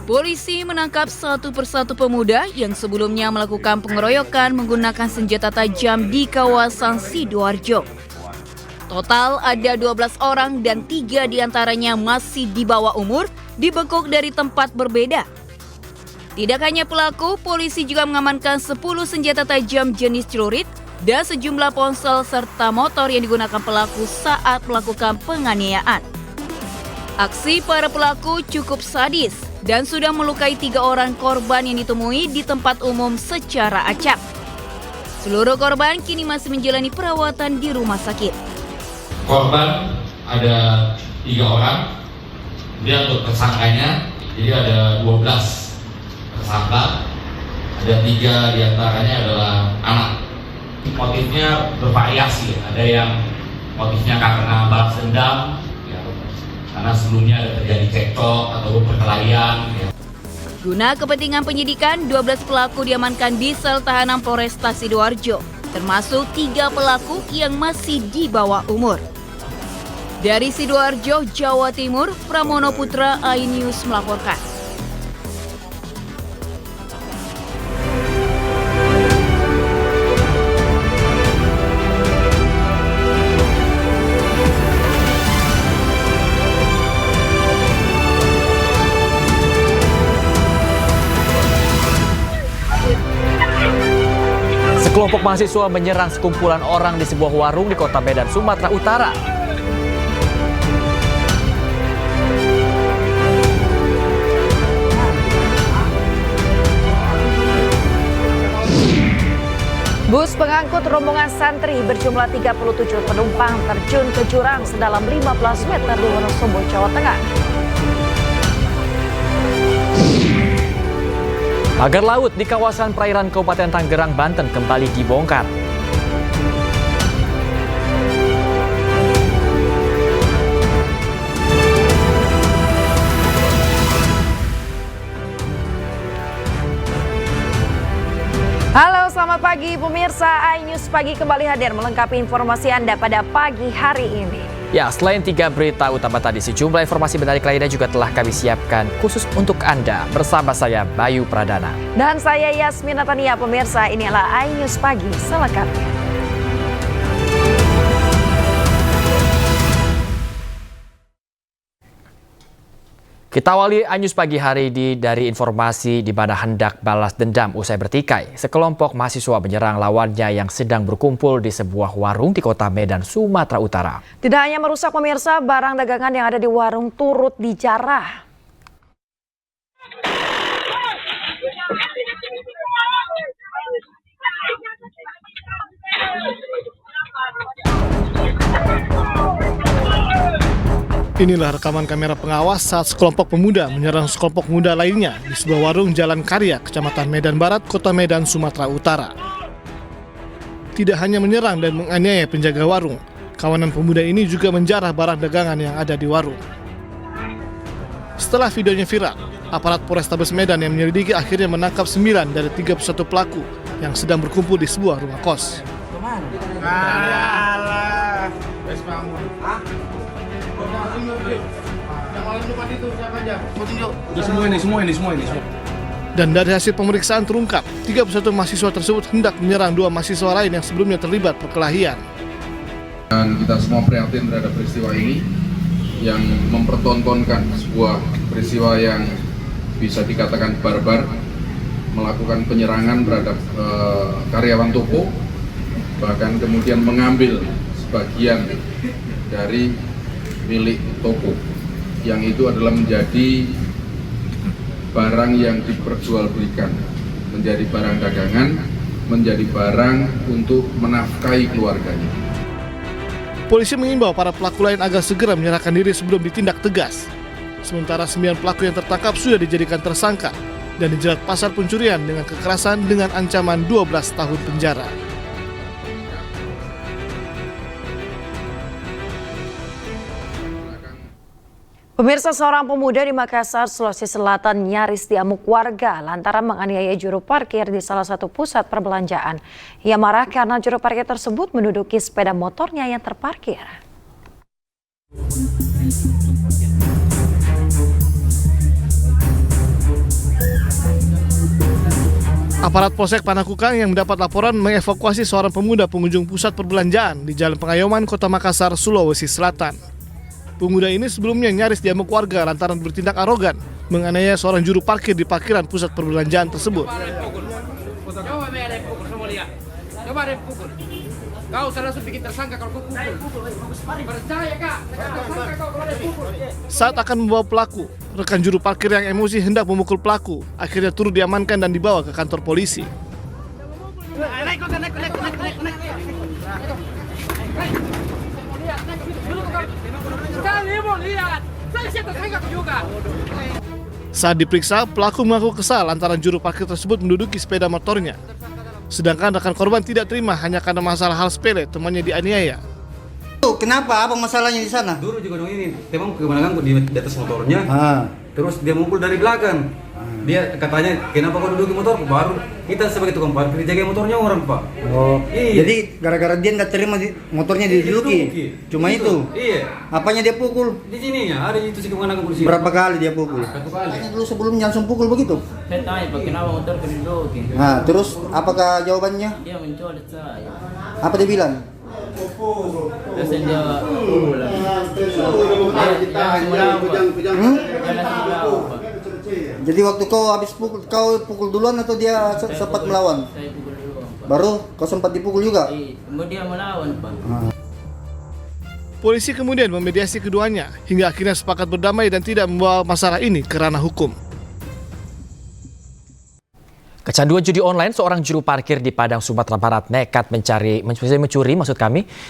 Polisi menangkap satu persatu pemuda yang sebelumnya melakukan pengeroyokan menggunakan senjata tajam di kawasan Sidoarjo. Total ada 12 orang dan 3 diantaranya masih di bawah umur, dibekuk dari tempat berbeda. Tidak hanya pelaku, polisi juga mengamankan 10 senjata tajam jenis celurit dan sejumlah ponsel serta motor yang digunakan pelaku saat melakukan penganiayaan. Aksi para pelaku cukup sadis dan sudah melukai 3 orang korban yang ditemui di tempat umum secara acak. Seluruh korban kini masih menjalani perawatan di rumah sakit. Korban ada 3 orang, kemudian untuk tersangkanya, jadi ada 12 tersangka, ada 3 diantaranya adalah anak. Motifnya bervariasi, ada yang motifnya karena balas dendam, karena sebelumnya ada terjadi cekcok ataupun perkelahian. Guna kepentingan penyidikan, 12 pelaku diamankan di sel tahanan Polresta Sidoarjo, termasuk 3 pelaku yang masih di bawah umur. Dari Sidoarjo, Jawa Timur, Pramono Putra, iNews melaporkan. Sekelompok mahasiswa menyerang sekumpulan orang di sebuah warung di Kota Medan, Sumatera Utara. Bus pengangkut rombongan santri berjumlah 37 penumpang terjun ke jurang sedalam 15 meter di Wonosobo, Jawa Tengah. Pagar laut di kawasan perairan Kabupaten Tangerang, Banten kembali dibongkar. Halo, selamat pagi pemirsa. iNews Pagi kembali hadir melengkapi informasi Anda pada pagi hari ini. Ya, selain 3 berita utama tadi, sejumlah informasi menarik lainnya juga telah kami siapkan khusus untuk Anda. Bersama saya, Bayu Pradana. Dan saya, Yasmin Natania. Pemirsa, inilah iNews Pagi selengkapnya. Kita awali iNews Pagi hari ini dari informasi di mana hendak balas dendam usai bertikai. Sekelompok mahasiswa menyerang lawannya yang sedang berkumpul di sebuah warung di Kota Medan, Sumatera Utara. Tidak hanya merusak pemirsa, barang dagangan yang ada di warung turut dijarah. Inilah rekaman kamera pengawas saat sekelompok pemuda menyerang sekelompok pemuda lainnya di sebuah warung Jalan Karya, Kecamatan Medan Barat, Kota Medan, Sumatera Utara. Tidak hanya menyerang dan menganiaya penjaga warung, kawanan pemuda ini juga menjarah barang dagangan yang ada di warung. Setelah videonya viral, aparat Polrestabes Medan yang menyelidiki akhirnya menangkap 9 dari 31 pelaku yang sedang berkumpul di sebuah rumah kos. Dan dari hasil pemeriksaan terungkap, 31 mahasiswa tersebut hendak menyerang 2 mahasiswa lain yang sebelumnya terlibat perkelahian. Dan kita semua prihatin terhadap peristiwa ini yang mempertontonkan sebuah peristiwa yang bisa dikatakan barbar, melakukan penyerangan terhadap karyawan toko, bahkan kemudian mengambil sebagian dari milik toko, yang itu adalah menjadi barang yang diperjualbelikan, menjadi barang dagangan, menjadi barang untuk menafkahi keluarganya. Polisi mengimbau para pelaku lain agar segera menyerahkan diri sebelum ditindak tegas. Sementara 9 pelaku yang tertangkap sudah dijadikan tersangka dan dijerat pasal pencurian dengan kekerasan dengan ancaman 12 tahun penjara. Pemirsa, seorang pemuda di Makassar, Sulawesi Selatan nyaris diamuk warga lantaran menganiaya juru parkir di salah satu pusat perbelanjaan. Ia marah karena juru parkir tersebut menduduki sepeda motornya yang terparkir. Aparat Polsek Panakukang yang mendapat laporan mengevakuasi seorang pemuda pengunjung pusat perbelanjaan di Jalan Pengayoman, Kota Makassar, Sulawesi Selatan. Pemuda ini sebelumnya nyaris diamuk warga lantaran bertindak arogan, menganiaya seorang juru parkir di parkiran pusat perbelanjaan tersebut. Coba ada pukul. Kau langsung bikin tersangka kalau kau pukul. Percaya kak, tersangka kau kalau ada pukul. Saat akan membawa pelaku, rekan juru parkir yang emosi hendak memukul pelaku, akhirnya turut diamankan dan dibawa ke kantor polisi. Naik. Sekali mau lihat, saya tersangka juga. Saat diperiksa, pelaku mengaku kesal lantaran juru parkir tersebut menduduki sepeda motornya. Sedangkan rekan korban tidak terima hanya karena masalah hal sepele temannya dianiaya. Kenapa? Apa masalahnya di sana? Dulu juga dong ini, teman kemenangan di atas motornya, terus dia mukul dari belakang. Dia katanya, kenapa kau duduk di motor? Baru kita sebagai tukang parkir jaga motornya orang, Pak. Oh, iya. Jadi gara-gara dia nggak terima motornya diduduki? Cuma itu? Iya. Apanya dia pukul? Di sininya, ada itu si kemenangan polisi. Berapa kali dia pukul? Satu kali. Tanya dulu sebelumnya langsung pukul begitu? Saya tanya, Pak, kenapa motor diduduki? Nah, terus apakah jawabannya? Dia mencoret saya. Apa dia bilang? Terus dia pukul lagi. Jangan melawan, Pak. Jadi waktu kau habis pukul, kau pukul duluan atau dia sempat melawan? Saya pukul duluan, Pak. Baru kau sempat dipukul juga? Dia melawan, Pak. Polisi kemudian memediasi keduanya hingga akhirnya sepakat berdamai dan tidak membawa masalah ini ke ranah hukum. Kecanduan judi online, seorang juru parkir di Padang, Sumatera Barat nekat mencuri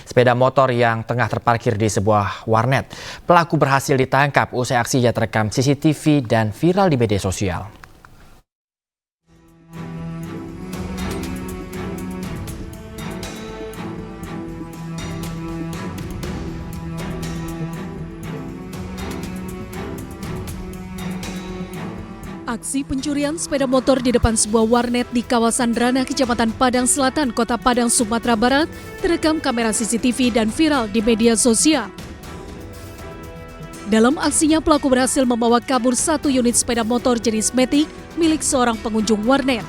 sepeda motor yang tengah terparkir di sebuah warnet. Pelaku berhasil ditangkap usai aksinya terekam CCTV dan viral di media sosial. Aksi pencurian sepeda motor di depan sebuah warnet di kawasan Ranah, Kecamatan Padang Selatan, Kota Padang, Sumatera Barat, terekam kamera CCTV dan viral di media sosial. Dalam aksinya, pelaku berhasil membawa kabur 1 unit sepeda motor jenis Matic milik seorang pengunjung warnet.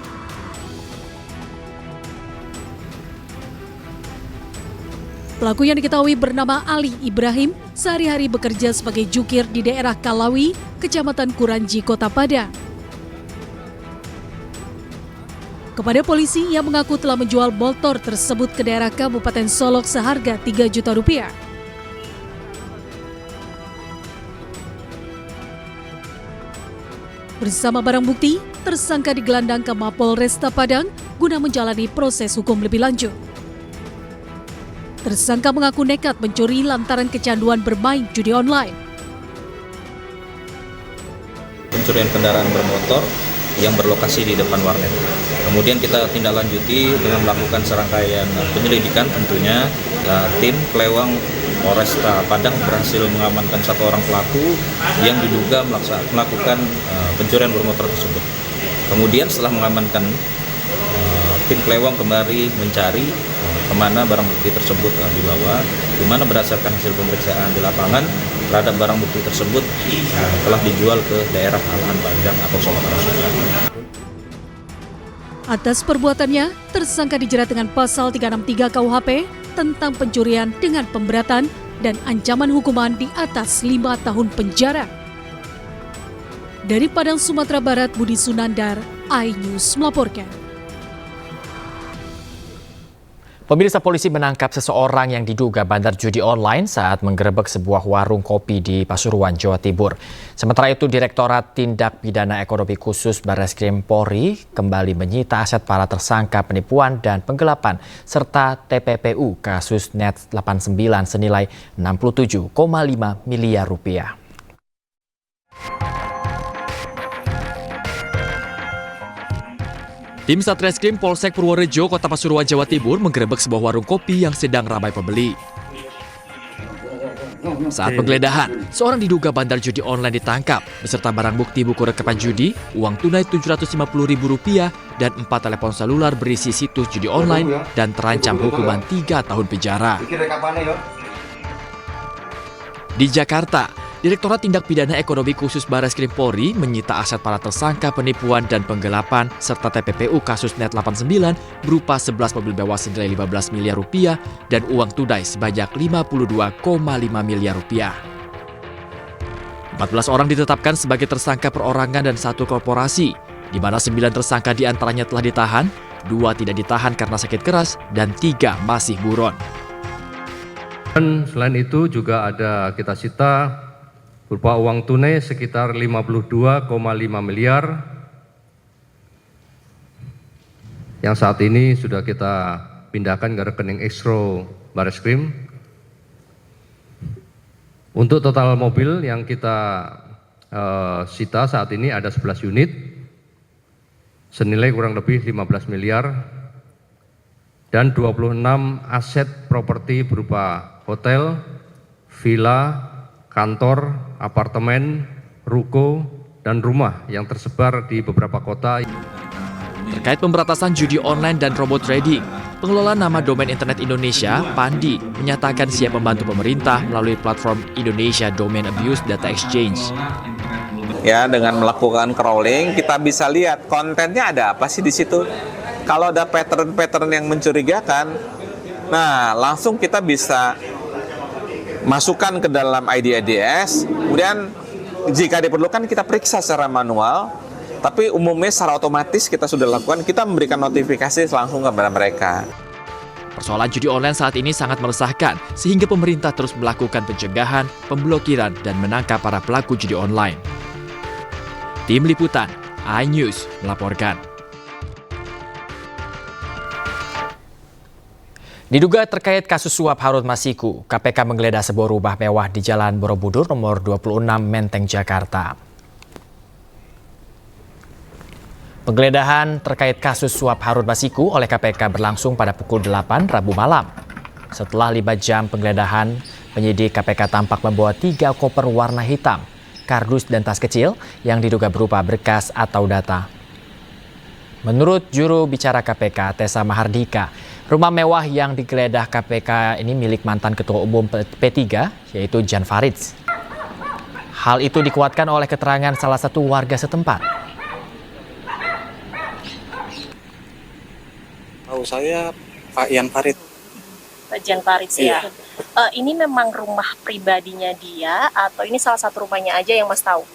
Pelaku yang diketahui bernama Ali Ibrahim sehari-hari bekerja sebagai jukir di daerah Kalawi, Kecamatan Kuranji, Kota Padang. Kepada polisi, ia mengaku telah menjual motor tersebut ke daerah Kabupaten Solok seharga 3 juta rupiah. Bersama barang bukti, tersangka digelandang ke Mapolresta Padang guna menjalani proses hukum lebih lanjut. Tersangka mengaku nekat mencuri lantaran kecanduan bermain judi online. Pencurian kendaraan bermotor yang berlokasi di depan warnet. Kemudian kita tindak lanjuti dengan melakukan serangkaian penyelidikan tentunya. Tim Klewang Polresta Padang berhasil mengamankan 1 orang pelaku yang diduga melakukan pencurian bermotor tersebut. Kemudian setelah mengamankan, tim Klewang kembali mencari kemana barang bukti tersebut dibawa, di mana berdasarkan hasil pemeriksaan di lapangan terhadap barang bukti tersebut telah dijual ke daerah Alahan Padang atau Sumatera Selatan. Atas perbuatannya, tersangka dijerat dengan pasal 363 KUHP tentang pencurian dengan pemberatan dan ancaman hukuman di atas 5 tahun penjara. Dari Padang, Sumatera Barat, Budi Sunandar, iNews melaporkan. Pemirsa, polisi menangkap seseorang yang diduga bandar judi online saat menggerebek sebuah warung kopi di Pasuruan, Jawa Timur. Sementara itu, Direktorat Tindak Pidana Ekonomi Khusus Barreskrim Polri kembali menyita aset para tersangka penipuan dan penggelapan serta TPPU kasus Net 89 senilai 67,5 miliar rupiah. Tim Satreskrim Polsek Purworejo, Kota Pasuruan, Jawa Timur menggerebek sebuah warung kopi yang sedang ramai pembeli. Saat penggeledahan, seorang diduga bandar judi online ditangkap beserta barang bukti buku rekaman judi, uang tunai Rp750.000 dan 4 telepon seluler berisi situs judi online dan terancam hukuman 3 tahun penjara. Di Jakarta, Direktorat Tindak Pidana Ekonomi Khusus Barreskrim Polri menyita aset para tersangka penipuan dan penggelapan serta TPPU kasus Net 89 berupa 11 mobil mewah senilai 15 miliar rupiah dan uang tunai sebanyak 52,5 miliar rupiah. 14 orang ditetapkan sebagai tersangka perorangan dan 1 korporasi, di mana 9 tersangka diantaranya telah ditahan, 2 tidak ditahan karena sakit keras, dan 3 masih buron. Dan selain itu juga ada kita sita berupa uang tunai sekitar 52,5 miliar yang saat ini sudah kita pindahkan ke rekening Exro Barreskrim. Untuk total mobil yang kita sita saat ini ada 11 unit senilai kurang lebih 15 miliar dan 26 aset properti berupa hotel, villa, kantor, apartemen, ruko, dan rumah yang tersebar di beberapa kota. Terkait pemberantasan judi online dan robot trading, pengelola nama domain internet Indonesia, Pandi, menyatakan siap membantu pemerintah melalui platform Indonesia Domain Abuse Data Exchange. Ya, dengan melakukan crawling, kita bisa lihat kontennya ada apa sih di situ. Kalau ada pattern-pattern yang mencurigakan, nah langsung kita bisa masukkan ke dalam ID/IDS, kemudian jika diperlukan kita periksa secara manual, tapi umumnya secara otomatis kita sudah lakukan, kita memberikan notifikasi langsung kepada mereka. Persoalan judi online saat ini sangat meresahkan, sehingga pemerintah terus melakukan pencegahan, pemblokiran, dan menangkap para pelaku judi online. Tim Liputan, iNews melaporkan. Diduga terkait kasus suap Harun Masiku, KPK menggeledah sebuah rumah mewah di Jalan Borobudur nomor 26 Menteng, Jakarta. Penggeledahan terkait kasus suap Harun Masiku oleh KPK berlangsung pada pukul 8 Rabu malam. Setelah 5 jam penggeledahan, penyidik KPK tampak membawa 3 koper warna hitam, kardus dan tas kecil yang diduga berupa berkas atau data. Menurut juru bicara KPK, Tessa Mahardika, rumah mewah yang digeledah KPK ini milik mantan Ketua Umum P3, yaitu Jan Faridz. Hal itu dikuatkan oleh keterangan salah satu warga setempat. Tahu saya Pak Jan Faridz. Pak Jan Faridz ya. Ini memang rumah pribadinya dia atau ini salah satu rumahnya aja yang Mas tahu?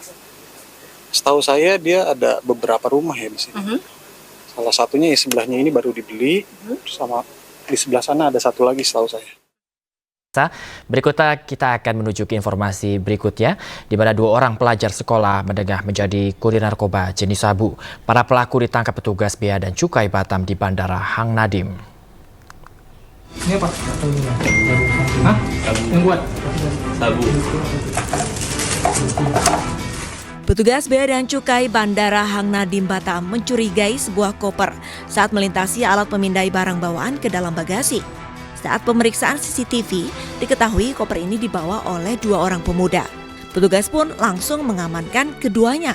Setahu saya dia ada beberapa rumah ya di sini. Salah satunya ya sebelahnya ini baru dibeli, sama di sebelah sana ada satu lagi setahu saya. Berikutnya kita akan menuju ke informasi berikutnya, di mana 2 orang pelajar sekolah menengah menjadi kurir narkoba jenis sabu. Para pelaku ditangkap petugas Bea dan Cukai Batam di Bandara Hang Nadim. Ini apa? Hah? Yang buat? Sabu. Petugas Bea dan Cukai Bandara Hang Nadim Batam mencurigai sebuah koper saat melintasi alat pemindai barang bawaan ke dalam bagasi. Saat pemeriksaan CCTV, diketahui koper ini dibawa oleh 2 orang pemuda. Petugas pun langsung mengamankan keduanya.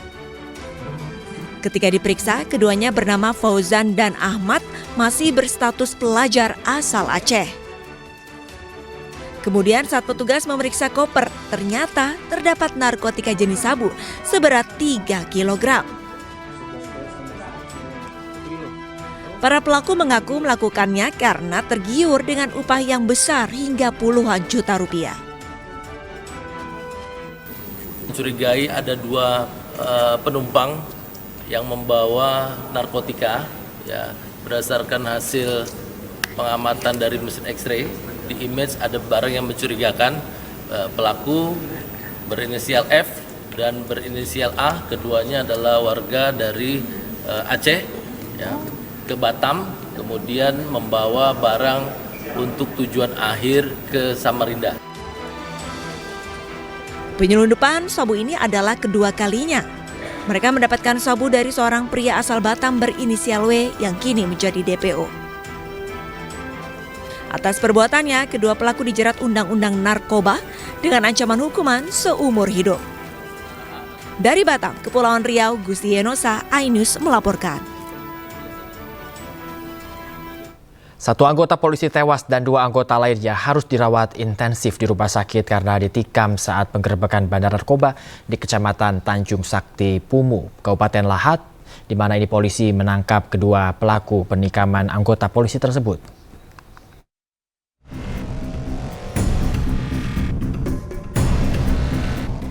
Ketika diperiksa, keduanya bernama Fauzan dan Ahmad, masih berstatus pelajar asal Aceh. Kemudian saat petugas memeriksa koper, ternyata terdapat narkotika jenis sabu seberat 3 kg. Para pelaku mengaku melakukannya karena tergiur dengan upah yang besar hingga puluhan juta rupiah. Mencurigai ada 2 penumpang yang membawa narkotika, ya, berdasarkan hasil pengamatan dari mesin X-ray. Di image ada barang yang mencurigakan. Pelaku berinisial F dan berinisial A, keduanya adalah warga dari Aceh, ya, ke Batam, kemudian membawa barang untuk tujuan akhir ke Samarinda. Penyelundupan sabu ini adalah kedua kalinya. Mereka mendapatkan sabu dari seorang pria asal Batam berinisial W yang kini menjadi DPO. Atas perbuatannya, kedua pelaku dijerat Undang-Undang Narkoba dengan ancaman hukuman seumur hidup. Dari Batam, Kepulauan Riau, Gusti Yenosa, iNews melaporkan. Satu anggota polisi tewas dan 2 anggota lainnya harus dirawat intensif di rumah sakit karena ditikam saat penggerebekan bandar narkoba di Kecamatan Tanjung Sakti, Pumu, Kabupaten Lahat, di mana ini polisi menangkap kedua pelaku penikaman anggota polisi tersebut.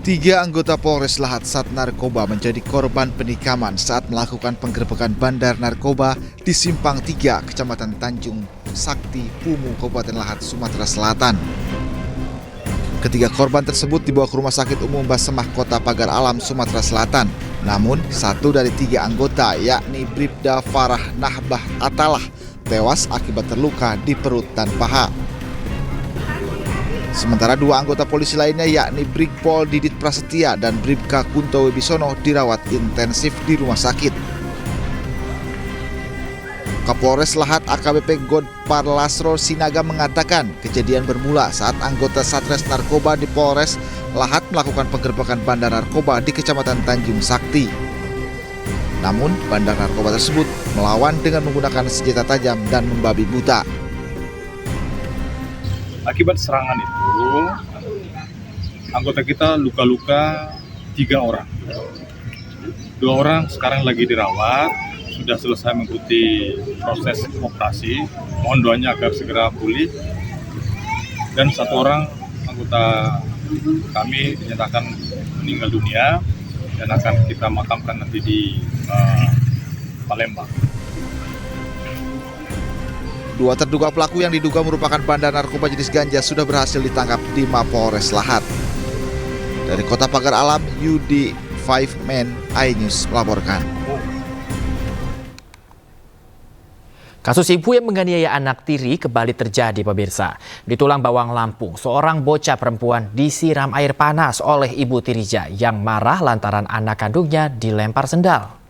Tiga anggota Polres Lahat Sat Narkoba menjadi korban penikaman saat melakukan penggerebekan bandar narkoba di Simpang 3, Kecamatan Tanjung Sakti, Pumu, Kabupaten Lahat, Sumatera Selatan. Ketiga korban tersebut dibawa ke Rumah Sakit Umum Basemah Kota Pagar Alam, Sumatera Selatan. Namun, 1 dari 3 anggota, yakni Bribda Farah Nahbah Atalah, tewas akibat terluka di perut dan paha. Sementara 2 anggota polisi lainnya yakni Brigpol Didit Prasetya dan Bribka Kunto Wibisono dirawat intensif di rumah sakit. Kapolres Lahat AKBP Godpar Lasro Sinaga mengatakan kejadian bermula saat anggota Satres Narkoba di Polres Lahat melakukan penggerebekan bandar narkoba di Kecamatan Tanjung Sakti. Namun bandar narkoba tersebut melawan dengan menggunakan senjata tajam dan membabi buta. Akibat serangan itu, anggota kita luka-luka 3 orang. 2 orang sekarang lagi dirawat, sudah selesai mengikuti proses operasi. Mohon doanya agar segera pulih. Dan 1 orang anggota kami dinyatakan meninggal dunia dan akan kita makamkan nanti di Palembang. 2 terduga pelaku yang diduga merupakan bandar narkoba jenis ganja sudah berhasil ditangkap di Mapolres Lahat. Dari Kota Pagar Alam, Yudi 5-Man iNews melaporkan. Kasus ibu yang menganiaya anak tiri kembali terjadi, pemirsa. Di Tulang Bawang, Lampung, seorang bocah perempuan disiram air panas oleh ibu tirinya yang marah lantaran anak kandungnya dilempar sendal.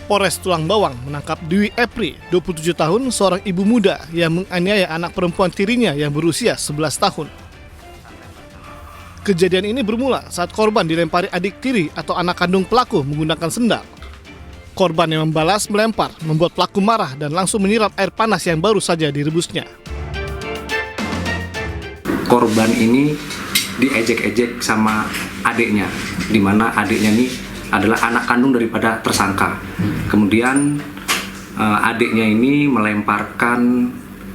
Polres Tulang Bawang menangkap Dwi Epri, 27 tahun, seorang ibu muda yang menganiaya anak perempuan tirinya yang berusia 11 tahun. Kejadian ini bermula saat korban dilempari adik tiri atau anak kandung pelaku menggunakan sendal. Korban yang membalas melempar membuat pelaku marah dan langsung menyiram air panas yang baru saja direbusnya. Korban ini diejek-ejek sama adiknya, di mana adiknya ini adalah anak kandung daripada tersangka. Kemudian adiknya ini melemparkan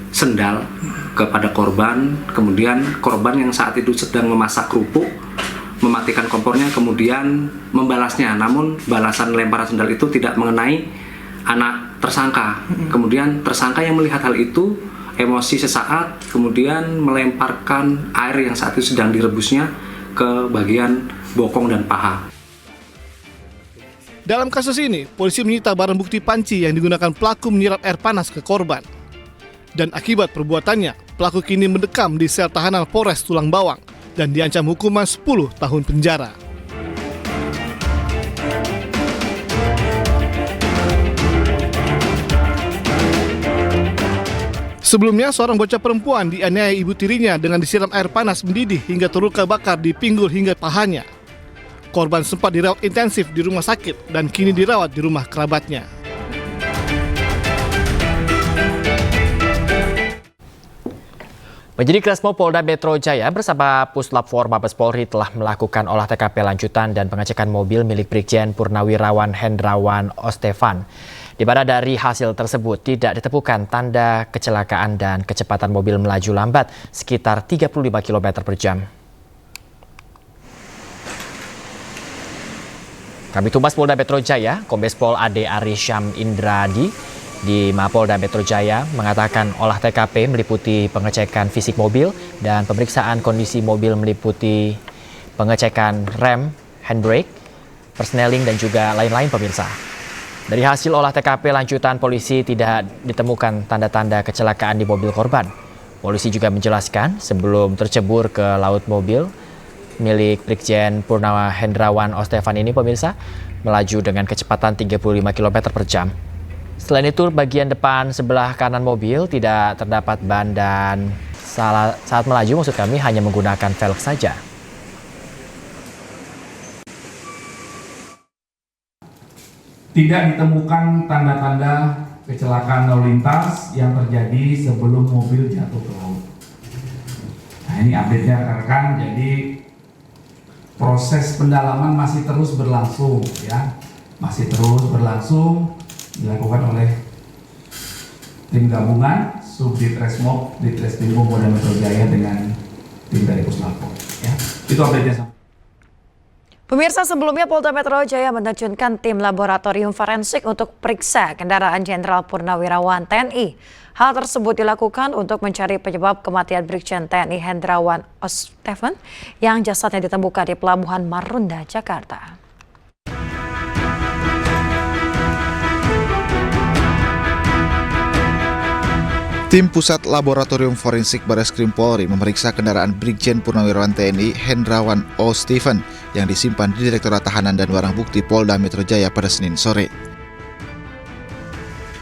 sendal kepada korban, kemudian korban yang saat itu sedang memasak kerupuk mematikan kompornya, kemudian membalasnya, namun balasan lemparan sendal itu tidak mengenai anak tersangka. Kemudian tersangka yang melihat hal itu emosi sesaat, kemudian melemparkan air yang saat itu sedang direbusnya ke bagian bokong dan paha. Dalam kasus ini, polisi menyita barang bukti panci yang digunakan pelaku menyiram air panas ke korban. Dan akibat perbuatannya, pelaku kini mendekam di sel tahanan Polres Tulang Bawang dan diancam hukuman 10 tahun penjara. Sebelumnya, seorang bocah perempuan dianiaya ibu tirinya dengan disiram air panas mendidih hingga terluka bakar di pinggul hingga pahanya. Korban sempat dirawat intensif di rumah sakit dan kini dirawat di rumah kerabatnya. Penyidik Resmo Polda Metro Jaya bersama Puslap 4 Mabes Polri telah melakukan olah TKP lanjutan dan pengecekan mobil milik Brigjen Purnawirawan Hendrawan Ostefan. Di mana dari hasil tersebut tidak ditemukan tanda kecelakaan dan kecepatan mobil melaju lambat sekitar 35 km per jam. Kabid Humas Polda Metro Jaya, Kombes Pol Ade Arisyam Indradi di Mapolda Metro Jaya mengatakan olah TKP meliputi pengecekan fisik mobil dan pemeriksaan kondisi mobil meliputi pengecekan rem, handbrake, persneling dan juga lain-lain, pemirsa. Dari hasil olah TKP lanjutan, polisi tidak ditemukan tanda-tanda kecelakaan di mobil korban. Polisi juga menjelaskan sebelum tercebur ke laut mobil milik Brigjen Purnawa Hendrawan Ostefan ini, pemirsa, melaju dengan kecepatan 35 km per jam. Selain itu, bagian depan sebelah kanan mobil tidak terdapat ban dan saat melaju maksud kami hanya menggunakan velg saja. tidak ditemukan tanda-tanda kecelakaan lalu lintas yang terjadi sebelum mobil jatuh ke laut. Nah, ini update-nya rekan-rekan. Jadi proses pendalaman masih terus berlangsung, ya, masih terus berlangsung dilakukan oleh tim gabungan Subdit Resmob di Treskrimum Polda Metro Jaya dengan tim dari Puslapor. Ya, itu update-nya. Pemirsa, sebelumnya Polda Metro Jaya menerjunkan tim laboratorium forensik untuk periksa kendaraan Jenderal Purnawirawan TNI. Hal tersebut dilakukan untuk mencari penyebab kematian Brigjen TNI Hendrawan O. Stephen yang jasadnya ditemukan di Pelabuhan Marunda, Jakarta. Tim Pusat Laboratorium Forensik Bareskrim Polri memeriksa kendaraan Brigjen Purnawirawan TNI Hendrawan O. Stephen yang disimpan di Direktorat Tahanan dan Barang Bukti Polda Metro Jaya pada Senin sore.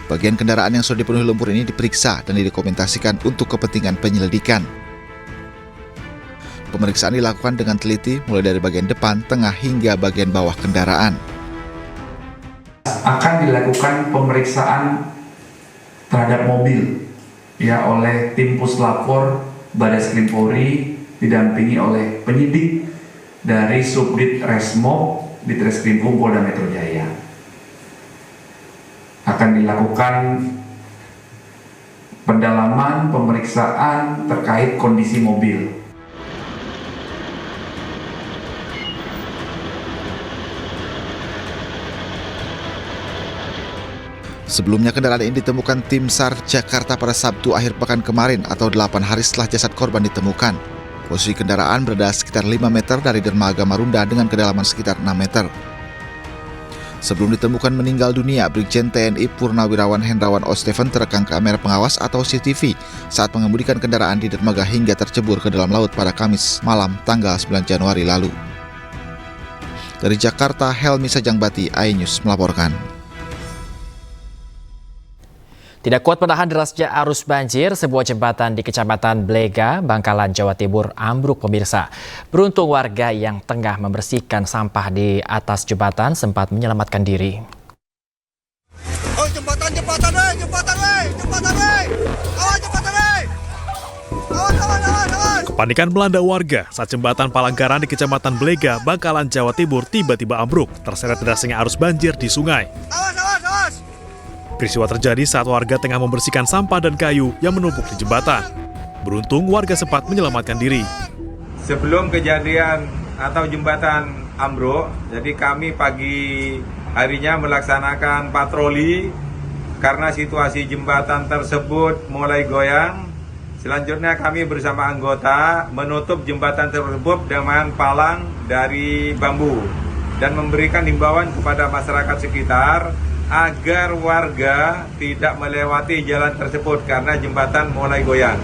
Bagian kendaraan yang sudah dipenuhi lumpur ini diperiksa dan didokumentasikan untuk kepentingan penyelidikan. Pemeriksaan dilakukan dengan teliti mulai dari bagian depan, tengah hingga bagian bawah kendaraan. Akan dilakukan pemeriksaan terhadap mobil ya oleh tim Puslapor Bareskrim Polri didampingi oleh penyidik dari Subdit Resmob di Treskrimum Polda Metro Jaya. Akan dilakukan pendalaman pemeriksaan terkait kondisi mobil. Sebelumnya kendaraan ini ditemukan tim SAR Jakarta pada Sabtu akhir pekan kemarin atau 8 hari setelah jasad korban ditemukan. Posisi kendaraan berada sekitar 5 meter dari dermaga Marunda dengan kedalaman sekitar 6 meter. Sebelum ditemukan meninggal dunia, Brigjen TNI Purnawirawan Hendrawan O. Stephen terekam kamera pengawas atau CCTV saat mengemudikan kendaraan di dermaga hingga tercebur ke dalam laut pada Kamis malam tanggal 9 Januari lalu. Dari Jakarta, Helmi Sajangbati, iNews melaporkan. Tidak kuat menahan derasnya arus banjir, sebuah jembatan di Kecamatan Blega, Bangkalan, Jawa Timur ambruk pemirsa. Beruntung warga yang tengah membersihkan sampah di atas jembatan sempat menyelamatkan diri. Oh, jembatan, jembatan, awas, awas. Kepanikan melanda warga saat jembatan Palanggaran di Kecamatan Blega, Bangkalan, Jawa Timur tiba-tiba ambruk, terseret derasnya arus banjir di sungai. Awas. Peristiwa terjadi saat warga tengah membersihkan sampah dan kayu yang menumpuk di jembatan. Beruntung warga sempat menyelamatkan diri. Sebelum kejadian atau jembatan ambruk, jadi kami pagi harinya melaksanakan patroli karena situasi jembatan tersebut mulai goyang. Selanjutnya kami bersama anggota menutup jembatan tersebut dengan palang dari bambu dan memberikan himbauan kepada masyarakat sekitar agar warga tidak melewati jalan tersebut karena jembatan mulai goyang.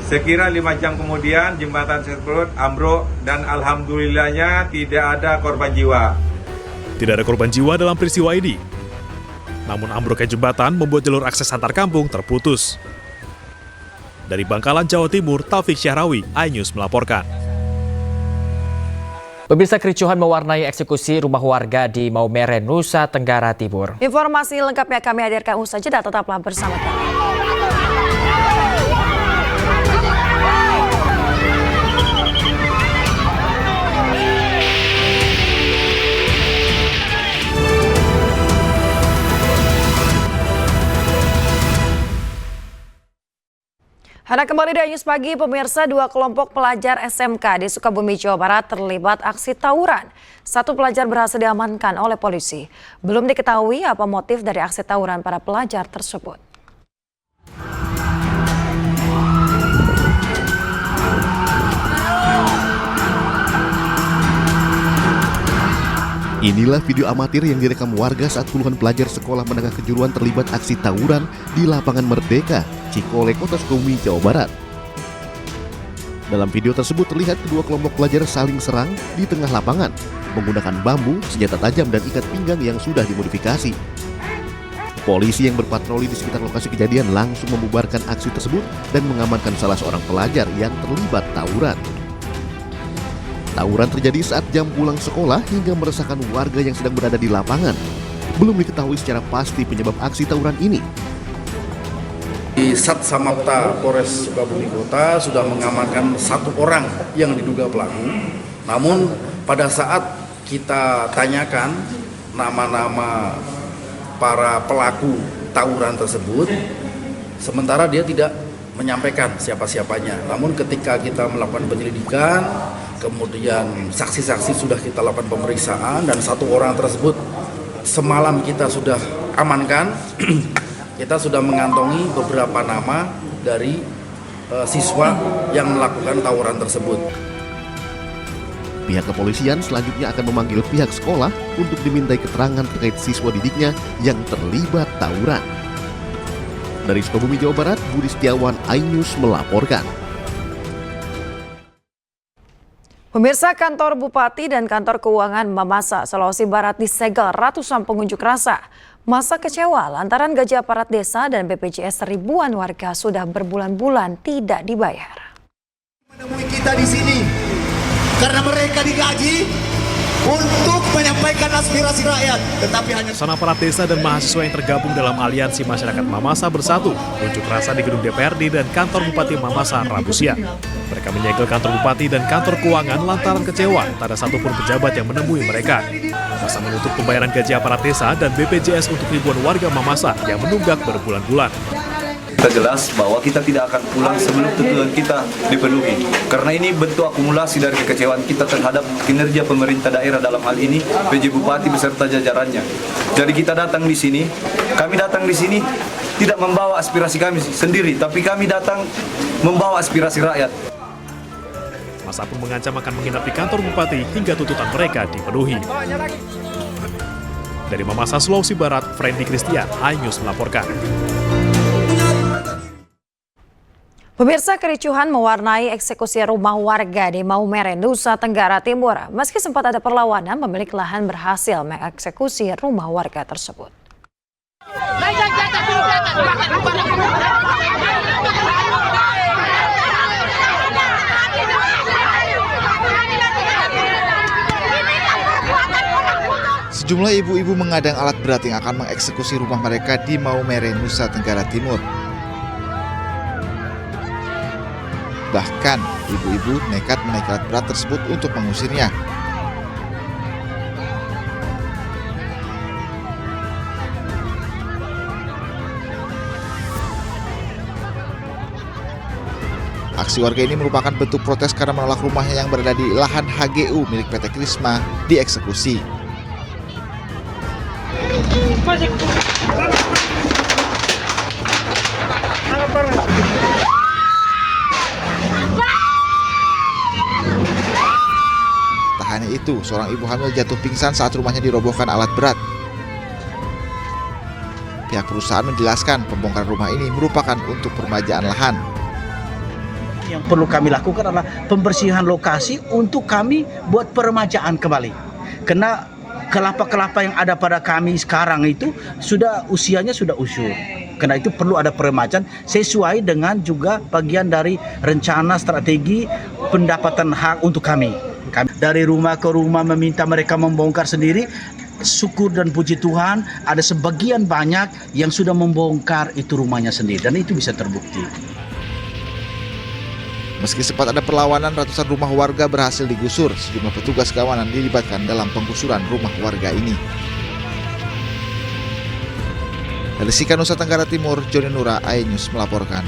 Sekira 5 jam kemudian jembatan tersebut ambruk dan alhamdulillahnya tidak ada korban jiwa. Tidak ada korban jiwa dalam peristiwa ini. Namun ambruknya jembatan membuat jalur akses antar kampung terputus. Dari Bangkalan, Jawa Timur, Taufik Syahrawi, iNews melaporkan. Pemirsa, kericuhan mewarnai eksekusi rumah warga di Maumere, Nusa Tenggara Timur. Informasi lengkapnya kami hadirkan usai jeda, tetaplah bersama kami. Anda kembali di iNews Pagi, pemirsa. 2 kelompok pelajar SMK di Sukabumi, Jawa Barat terlibat aksi tawuran. 1 pelajar berhasil diamankan oleh polisi. Belum diketahui apa motif dari aksi tawuran para pelajar tersebut. Inilah video amatir yang direkam warga saat puluhan pelajar sekolah menengah kejuruan terlibat aksi tawuran di lapangan Merdeka, Cikole, Kota Sukabumi, Jawa Barat. Dalam video tersebut terlihat kedua kelompok pelajar saling serang di tengah lapangan, menggunakan bambu, senjata tajam, dan ikat pinggang yang sudah dimodifikasi. Polisi yang berpatroli di sekitar lokasi kejadian langsung membubarkan aksi tersebut dan mengamankan salah seorang pelajar yang terlibat tawuran. Tawuran terjadi saat jam pulang sekolah hingga meresahkan warga yang sedang berada di lapangan. belum diketahui secara pasti penyebab aksi tawuran ini. Di Sat Samapta Polres Sukabumi Kota sudah mengamankan 1 orang yang diduga pelaku. Namun pada saat kita tanyakan nama-nama para pelaku tawuran tersebut, sementara dia tidak menyampaikan siapa-siapanya. Namun ketika kita melakukan penyelidikan, kemudian saksi-saksi sudah kita lakukan pemeriksaan dan 1 orang tersebut semalam kita sudah amankan. Kita sudah mengantongi beberapa nama dari siswa yang melakukan tawuran tersebut. Pihak kepolisian selanjutnya akan memanggil pihak sekolah untuk dimintai keterangan terkait siswa didiknya yang terlibat tawuran. Dari Sukabumi, Jawa Barat, Budi Setiawan, iNews melaporkan. Pemirsa, kantor Bupati dan kantor keuangan Mamasa, Sulawesi Barat disegel ratusan pengunjuk rasa. Masa kecewa lantaran gaji aparat desa dan BPJS ribuan warga sudah berbulan-bulan tidak dibayar. Menemui kita di sini karena mereka digaji untuk menyampaikan aspirasi rakyat, tetapi hanya Ratusan aparat desa dan mahasiswa yang tergabung dalam Aliansi Masyarakat Mamasa Bersatu unjuk rasa di gedung DPRD dan kantor Bupati Mamasa Rabu siang. Mereka menyegel kantor Bupati dan kantor keuangan lantaran kecewa tak ada satupun pejabat yang menemui mereka. Masa menuntut pembayaran gaji aparat desa dan BPJS untuk ribuan warga Mamasa yang menunggak berbulan-bulan. Kita jelas bahwa kita tidak akan pulang sebelum tuntutan kita dipenuhi. Karena ini bentuk akumulasi dari kekecewaan kita terhadap kinerja pemerintah daerah dalam hal ini PJ Bupati beserta jajarannya. Jadi kita datang di sini, kami datang di sini tidak membawa aspirasi kami sendiri, tapi kami datang membawa aspirasi rakyat. Masa pun mengancam akan menginap di kantor Bupati hingga tuntutan mereka dipenuhi. Dari Mamasa, Sulawesi Barat, Frendy Christian, iNews melaporkan. Pemirsa, kericuhan mewarnai eksekusi rumah warga di Maumere, Nusa Tenggara Timur. Meski sempat ada perlawanan, pemilik lahan berhasil mengeksekusi rumah warga tersebut. Sejumlah ibu-ibu mengadang alat berat yang akan mengeksekusi rumah mereka di Maumere, Nusa Tenggara Timur. Bahkan, ibu-ibu nekat menaiki alat berat tersebut untuk mengusirnya. Aksi warga ini merupakan bentuk protes karena menolak rumahnya yang berada di lahan HGU milik PT Krisma dieksekusi. Tak hanya itu, seorang ibu hamil jatuh pingsan saat rumahnya dirobohkan alat berat. Pihak perusahaan menjelaskan pembongkaran rumah ini merupakan untuk peremajaan lahan. yang perlu kami lakukan adalah pembersihan lokasi untuk kami buat peremajaan kembali. Karena kelapa-kelapa yang ada pada kami sekarang itu usianya sudah usur. Karena itu perlu ada peremajaan sesuai dengan juga bagian dari rencana strategi pendapatan hak untuk kami. Dari rumah ke rumah meminta mereka membongkar sendiri. Syukur dan puji Tuhan ada sebagian banyak yang sudah membongkar itu rumahnya sendiri dan itu bisa terbukti. Meski sempat ada perlawanan, ratusan rumah warga berhasil digusur. Sejumlah petugas keamanan dilibatkan dalam penggusuran rumah warga ini. Dari Sika, Nusa Tenggara Timur, Joni Nura, iNews melaporkan.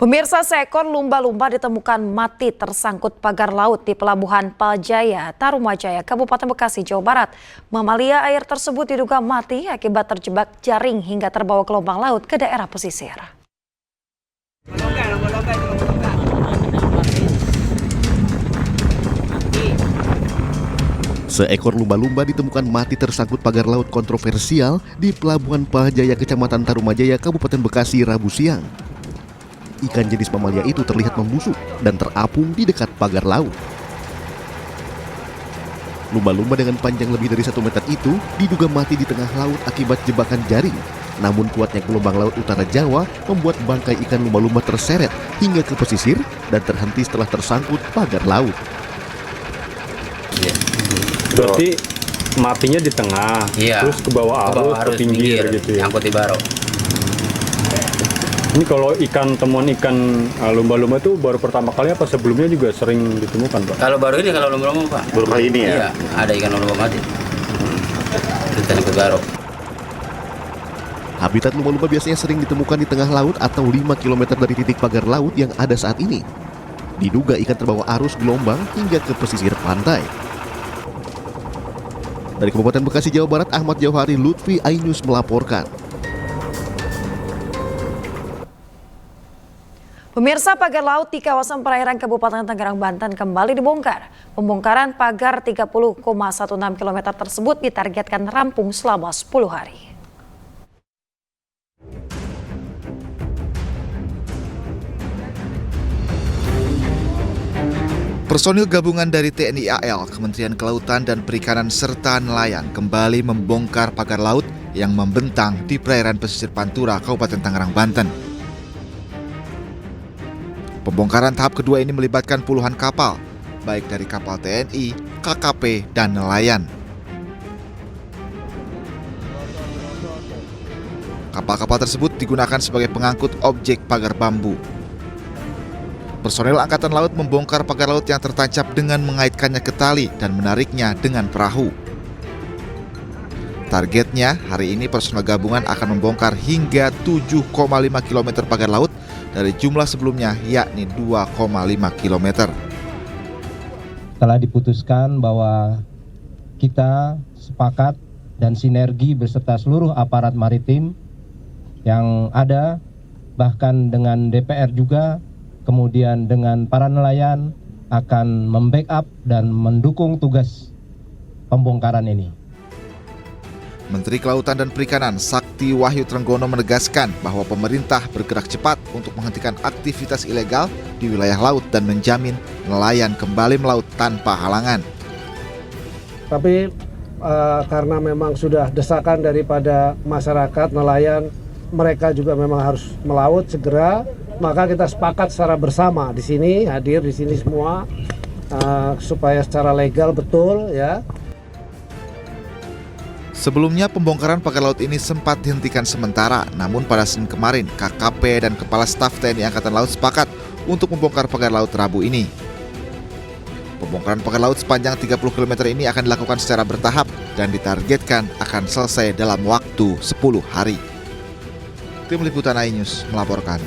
Pemirsa, seekor lumba-lumba ditemukan mati tersangkut pagar laut di Pelabuhan Paljaya, Tarumajaya, Kabupaten Bekasi, Jawa Barat. Mamalia air tersebut diduga mati akibat terjebak jaring hingga terbawa gelombang laut ke daerah pesisir. Seekor lumba-lumba ditemukan mati tersangkut pagar laut kontroversial di Pelabuhan Paljaya, Kecamatan Tarumajaya, Kabupaten Bekasi, Rabu siang. Ikan jenis mamalia itu terlihat membusuk dan terapung di dekat pagar laut. Lumba-lumba dengan panjang lebih dari 1 meter itu diduga mati di tengah laut akibat jebakan jaring. Namun kuatnya gelombang laut utara Jawa membuat bangkai ikan lumba-lumba terseret hingga ke pesisir dan terhenti setelah tersangkut pagar laut. Berarti matinya di tengah, terus ke bawah arus, ke pinggir gitu ya. Nyangkut di baro. Ini kalau temuan ikan lumba-lumba itu baru pertama kali apa sebelumnya juga sering ditemukan, Pak? Kalau baru ini, kalau lumba-lumba, Pak. Baru kali ini ya? Iya, ada ikan lumba mati. Kita di baro. Habitat lumba-lumba biasanya sering ditemukan di tengah laut atau 5 km dari titik pagar laut yang ada saat ini. Diduga ikan terbawa arus gelombang hingga ke pesisir pantai. Dari Kabupaten Bekasi, Jawa Barat, Ahmad Jauhari, Lutfi, iNews melaporkan. Pemirsa, pagar laut di kawasan perairan Kabupaten Tangerang, Banten kembali dibongkar. Pembongkaran pagar 30,16 km tersebut ditargetkan rampung selama 10 hari. Personil gabungan dari TNI AL, Kementerian Kelautan dan Perikanan serta nelayan kembali membongkar pagar laut yang membentang di perairan pesisir Pantura, Kabupaten Tangerang, Banten. Pembongkaran tahap kedua ini melibatkan puluhan kapal, baik dari kapal TNI, KKP, dan nelayan. Kapal-kapal tersebut digunakan sebagai pengangkut objek pagar bambu. Personel Angkatan Laut membongkar pagar laut yang tertancap dengan mengaitkannya ke tali dan menariknya dengan perahu. Targetnya, hari ini personel gabungan akan membongkar hingga 7,5 km pagar laut dari jumlah sebelumnya, yakni 2,5 km. Telah diputuskan bahwa kita sepakat dan sinergi beserta seluruh aparat maritim yang ada, bahkan dengan DPR juga, kemudian dengan para nelayan akan membackup dan mendukung tugas pembongkaran ini. Menteri Kelautan dan Perikanan Sakti Wahyu Trenggono menegaskan bahwa pemerintah bergerak cepat untuk menghentikan aktivitas ilegal di wilayah laut dan menjamin nelayan kembali melaut tanpa halangan. Tapi karena memang sudah desakan daripada masyarakat nelayan, mereka juga memang harus melaut segera, maka kita sepakat secara bersama di sini, hadir di sini semua supaya secara legal betul ya. Sebelumnya pembongkaran pagar laut ini sempat dihentikan sementara, namun pada Senin kemarin KKP dan Kepala Staf TNI Angkatan Laut sepakat untuk membongkar pagar laut Rabu ini. Pembongkaran pagar laut sepanjang 30 km ini akan dilakukan secara bertahap dan ditargetkan akan selesai dalam waktu 10 hari. Tim Liputan iNews melaporkan.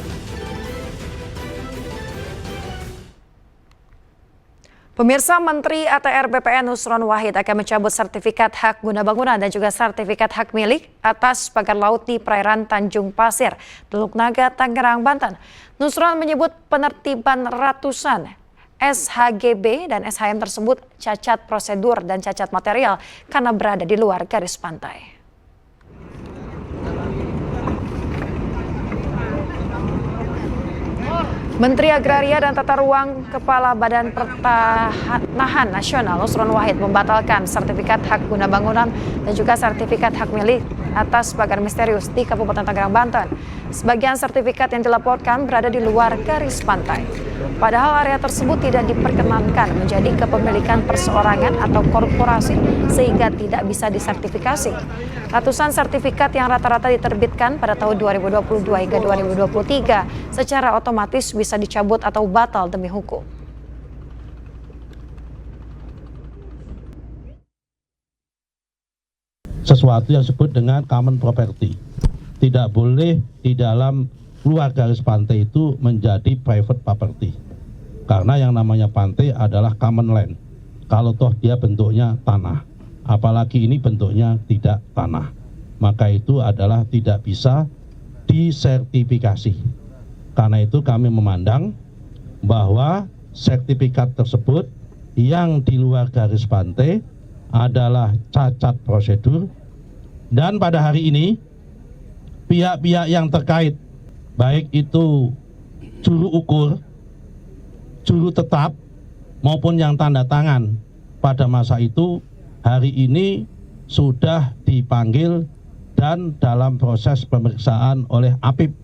Pemirsa, Menteri ATR BPN Nusron Wahid akan mencabut sertifikat hak guna bangunan dan juga sertifikat hak milik atas pagar laut di perairan Tanjung Pasir, Teluk Naga, Tangerang, Banten. Nusron menyebut penertiban ratusan SHGB dan SHM tersebut cacat prosedur dan cacat material karena berada di luar garis pantai. Menteri Agraria dan Tata Ruang Kepala Badan Pertanahan Nasional Nusron Wahid membatalkan sertifikat hak guna bangunan dan juga sertifikat hak milik atas pagar misterius di Kabupaten Tangerang, Banten. Sebagian sertifikat yang dilaporkan berada di luar garis pantai. Padahal area tersebut tidak diperkenankan menjadi kepemilikan perseorangan atau korporasi sehingga tidak bisa disertifikasi. Ratusan sertifikat yang rata-rata diterbitkan pada tahun 2022 hingga 2023 secara otomatis bisa dicabut atau batal demi hukum. Sesuatu yang disebut dengan common property. Tidak boleh di dalam luar garis pantai itu menjadi private property. Karena yang namanya pantai adalah common land. Kalau toh dia bentuknya tanah. Apalagi ini bentuknya tidak tanah. Maka itu adalah tidak bisa disertifikasi. Karena itu kami memandang bahwa sertifikat tersebut yang di luar garis pantai adalah cacat prosedur. Dan pada hari ini pihak-pihak yang terkait, baik itu juru ukur, juru tetap, maupun yang tanda tangan pada masa itu, hari ini sudah dipanggil dan dalam proses pemeriksaan oleh APIP.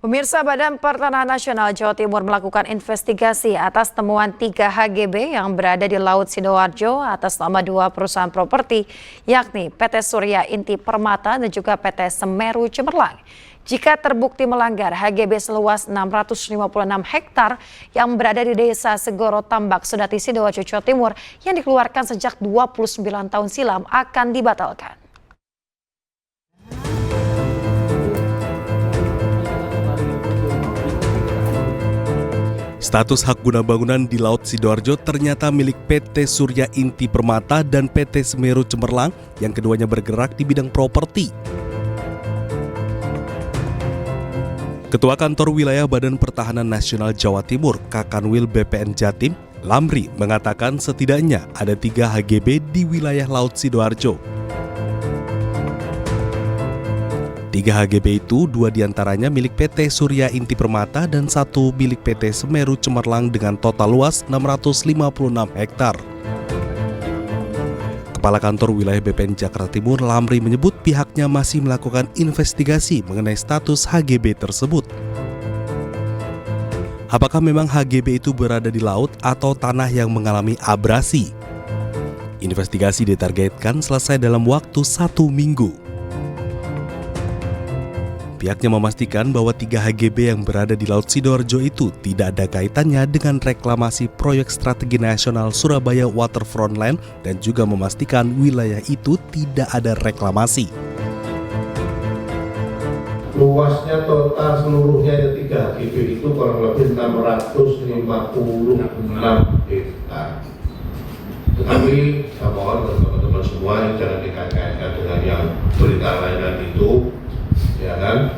Pemirsa, Badan Pertanahan Nasional Jawa Timur melakukan investigasi atas temuan 3 HGB yang berada di Laut Sidoarjo atas nama 2 perusahaan properti, yakni PT Surya Inti Permata dan juga PT Semeru Cemerlang. Jika terbukti melanggar, HGB seluas 656 hektar yang berada di Desa Segoro Tambak, Sedati, Sidoarjo, Jawa Timur yang dikeluarkan sejak 29 tahun silam akan dibatalkan. Status hak guna bangunan di Laut Sidoarjo ternyata milik PT Surya Inti Permata dan PT Semeru Cemerlang yang keduanya bergerak di bidang properti. Ketua Kantor Wilayah Badan Pertahanan Nasional Jawa Timur, Kakanwil BPN Jatim, Lamri, mengatakan setidaknya ada 3 HGB di wilayah Laut Sidoarjo. 3 HGB itu 2 diantaranya milik PT Surya Inti Permata dan 1 milik PT Semeru Cemerlang dengan total luas 656 hektar. Kepala Kantor Wilayah BPN Jakarta Timur, Lamri, menyebut pihaknya masih melakukan investigasi mengenai status HGB tersebut. Apakah memang HGB itu berada di laut atau tanah yang mengalami abrasi? Investigasi ditargetkan selesai dalam waktu 1 minggu. Pihaknya memastikan bahwa 3 HGB yang berada di Laut Sidoarjo itu tidak ada kaitannya dengan reklamasi proyek strategi nasional Surabaya Waterfront Land dan juga memastikan wilayah itu tidak ada reklamasi. Luasnya total seluruhnya 3 HGB itu kurang lebih 656 hektar. Tetapi saya mohon teman-teman semua jangan dikait-kaitkan dengan yang berita lain itu. Ya kan,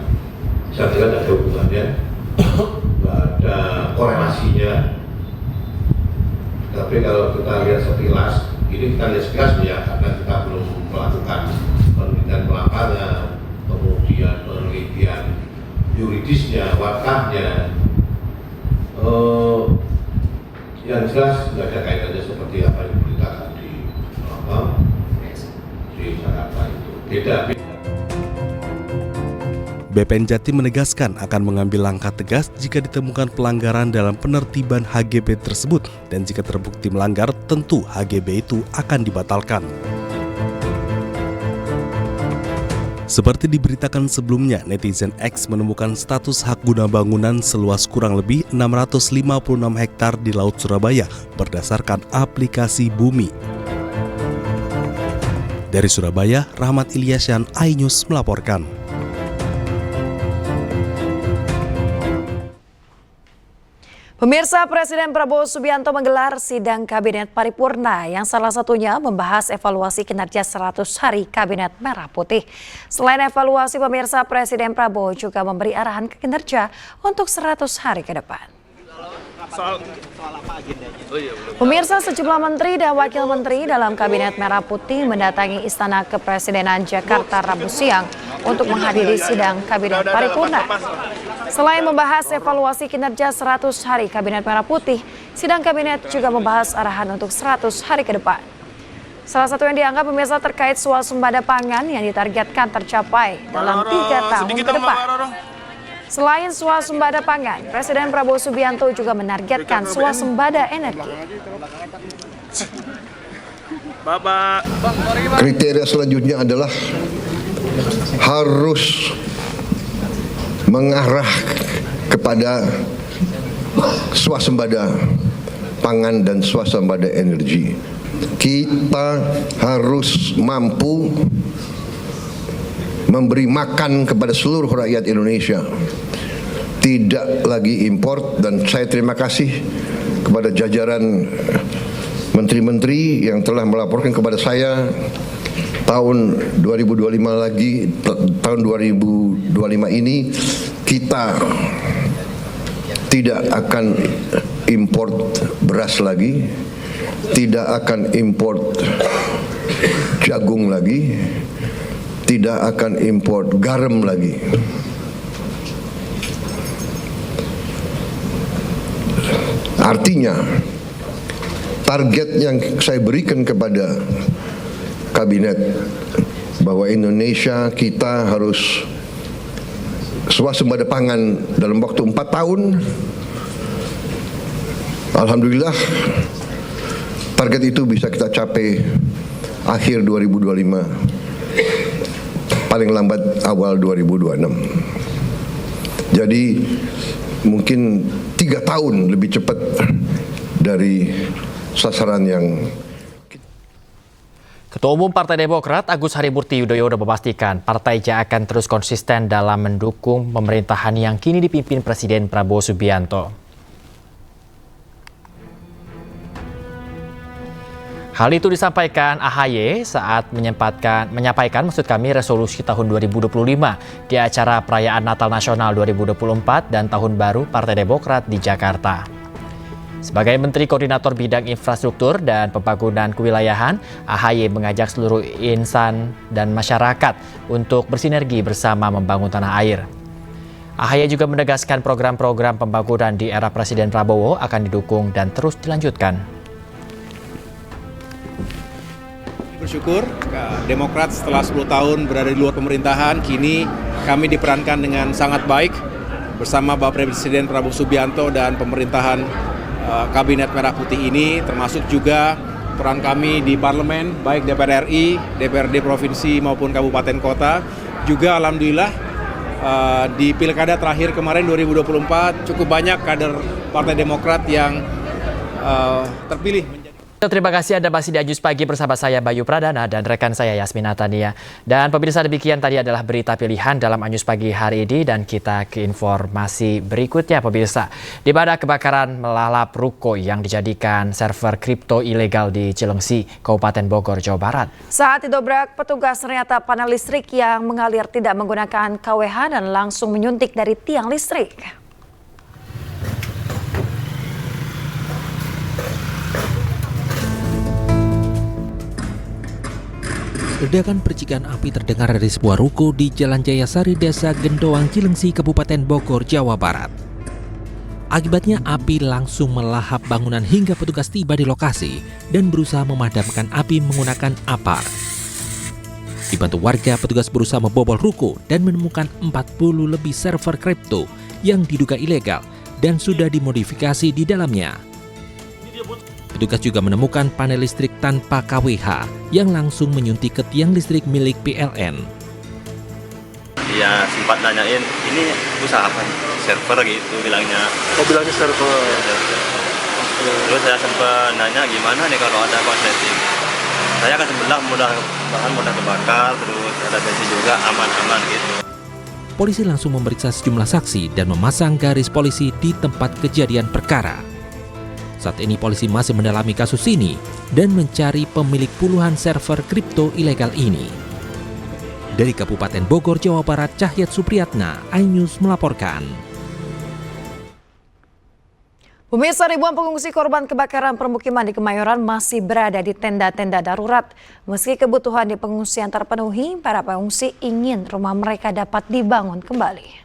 saya kira tidak ada hubungannya, nggak ada korelasinya. Tapi kalau kita lihat sekilas, ini kita lihat sekilas ya, karena kita belum melakukan penelitian lapangan, kemudian penelitian yuridisnya, wakafnya. Yang jelas nggak ada kaitannya seperti apa yang diberitakan di Jakarta itu. Beda. BPN Jatim menegaskan akan mengambil langkah tegas jika ditemukan pelanggaran dalam penertiban HGB tersebut dan jika terbukti melanggar, tentu HGB itu akan dibatalkan. Seperti diberitakan sebelumnya, netizen X menemukan status hak guna bangunan seluas kurang lebih 656 hektar di Laut Surabaya berdasarkan aplikasi Bumi. Dari Surabaya, Rahmat Ilyasyan, iNews melaporkan. Pemirsa, Presiden Prabowo Subianto menggelar sidang Kabinet Paripurna yang salah satunya membahas evaluasi kinerja 100 hari Kabinet Merah Putih. Selain evaluasi, pemirsa, Presiden Prabowo juga memberi arahan ke kinerja untuk 100 hari ke depan. Soal apa agendanya? Pemirsa, sejumlah menteri dan wakil menteri dalam Kabinet Merah Putih mendatangi Istana Kepresidenan Jakarta Rabu siang untuk menghadiri sidang Kabinet Paripurna. Selain membahas evaluasi kinerja 100 hari Kabinet Merah Putih, sidang Kabinet juga membahas arahan untuk 100 hari ke depan. Salah satu yang dianggap pemirsa terkait swasembada pangan yang ditargetkan tercapai dalam 3 tahun ke depan. Selain swasembada pangan, Presiden Prabowo Subianto juga menargetkan swasembada energi. Kriteria selanjutnya adalah harus mengarah kepada swasembada pangan dan swasembada energi. Kita harus mampu memberi makan kepada seluruh rakyat Indonesia. Tidak lagi import, dan saya terima kasih kepada jajaran menteri-menteri yang telah melaporkan kepada saya tahun 2025 lagi, tahun 2025 ini kita tidak akan import beras lagi, tidak akan import jagung lagi, tidak akan import garam lagi. Artinya, target yang saya berikan kepada kabinet bahwa Indonesia kita harus swasembada pangan dalam waktu 4 tahun. Alhamdulillah target itu bisa kita capai akhir 2025, paling lambat awal 2026. Jadi mungkin 3 tahun lebih cepat dari sasaran yang. Ketua Umum Partai Demokrat Agus Harimurti Yudhoyono memastikan partainya akan terus konsisten dalam mendukung pemerintahan yang kini dipimpin Presiden Prabowo Subianto. Hal itu disampaikan AHY saat menyampaikan resolusi tahun 2025 di acara perayaan Natal Nasional 2024 dan Tahun Baru Partai Demokrat di Jakarta. Sebagai Menteri Koordinator Bidang Infrastruktur dan Pembangunan Kewilayahan, AHY mengajak seluruh insan dan masyarakat untuk bersinergi bersama membangun tanah air. AHY juga menegaskan program-program pembangunan di era Presiden Prabowo akan didukung dan terus dilanjutkan. Bersyukur Demokrat setelah 10 tahun berada di luar pemerintahan, kini kami diperankan dengan sangat baik bersama Bapak Presiden Prabowo Subianto dan pemerintahan Kabinet Merah Putih ini, termasuk juga peran kami di parlemen, baik DPR RI, DPRD provinsi maupun kabupaten kota. Juga alhamdulillah di pilkada terakhir kemarin 2024 cukup banyak kader Partai Demokrat yang terpilih. Terima kasih Anda masih di Anyus Pagi bersama saya Bayu Pradana dan rekan saya Yasmin Natania. Dan pemirsa, demikian tadi adalah berita pilihan dalam Anyus Pagi hari ini, dan kita ke informasi berikutnya pemirsa. Di mana kebakaran melalap ruko yang dijadikan server kripto ilegal di Cilengsi, Kabupaten Bogor, Jawa Barat. Saat didobrak petugas, ternyata panel listrik yang mengalir tidak menggunakan KWH dan langsung menyuntik dari tiang listrik. Ledakan percikan api terdengar dari sebuah ruko di Jalan Jayasari, Desa Gendoang, Cilengsi, Kabupaten Bogor, Jawa Barat. Akibatnya api langsung melahap bangunan hingga petugas tiba di lokasi dan berusaha memadamkan api menggunakan apar. Dibantu warga, petugas berusaha membobol ruko dan menemukan 40 lebih server kripto yang diduga ilegal dan sudah dimodifikasi di dalamnya. Petugas juga menemukan panel listrik tanpa KWH yang langsung menyuntik ke tiang listrik milik PLN. Ya sempat nanyain, ini usaha apa? Server gitu bilangnya. Oh, bilangnya server. Terus saya sempat nanya gimana nih kalau ada korsleting. Saya kan sebelah mudah kebakar, terus ada bensin juga, aman-aman gitu. Polisi langsung memeriksa sejumlah saksi dan memasang garis polisi di tempat kejadian perkara. Saat ini polisi masih mendalami kasus ini dan mencari pemilik puluhan server kripto ilegal ini. Dari Kabupaten Bogor, Jawa Barat, Cahyat Supriyatna, iNews melaporkan. Pemirsa, ribuan pengungsi korban kebakaran permukiman di Kemayoran masih berada di tenda-tenda darurat. Meski kebutuhan di pengungsian terpenuhi, para pengungsi ingin rumah mereka dapat dibangun kembali.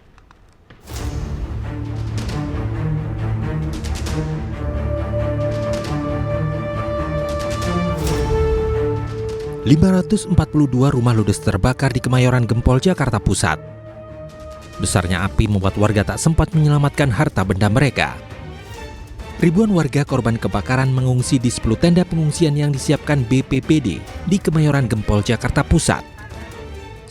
542 rumah ludes terbakar di Kemayoran Gempol, Jakarta Pusat. Besarnya api membuat warga tak sempat menyelamatkan harta benda mereka. Ribuan warga korban kebakaran mengungsi di 10 tenda pengungsian yang disiapkan BPBD di Kemayoran Gempol, Jakarta Pusat.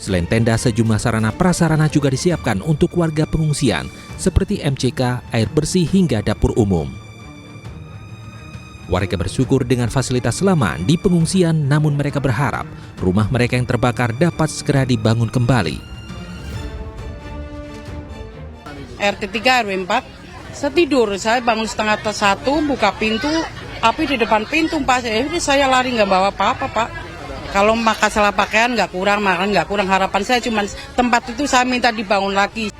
Selain tenda, sejumlah sarana prasarana juga disiapkan untuk warga pengungsian seperti MCK, air bersih hingga dapur umum. Warga bersyukur dengan fasilitas selama di pengungsian, namun mereka berharap rumah mereka yang terbakar dapat segera dibangun kembali. RT 3 RW 4, saya tidur, saya bangun 1:30, buka pintu, api di depan pintu, Pak. Saya lari nggak bawa apa-apa, Pak. Kalau masalah pakaian nggak kurang, makan nggak kurang. Harapan saya cuma tempat itu saya minta dibangun lagi.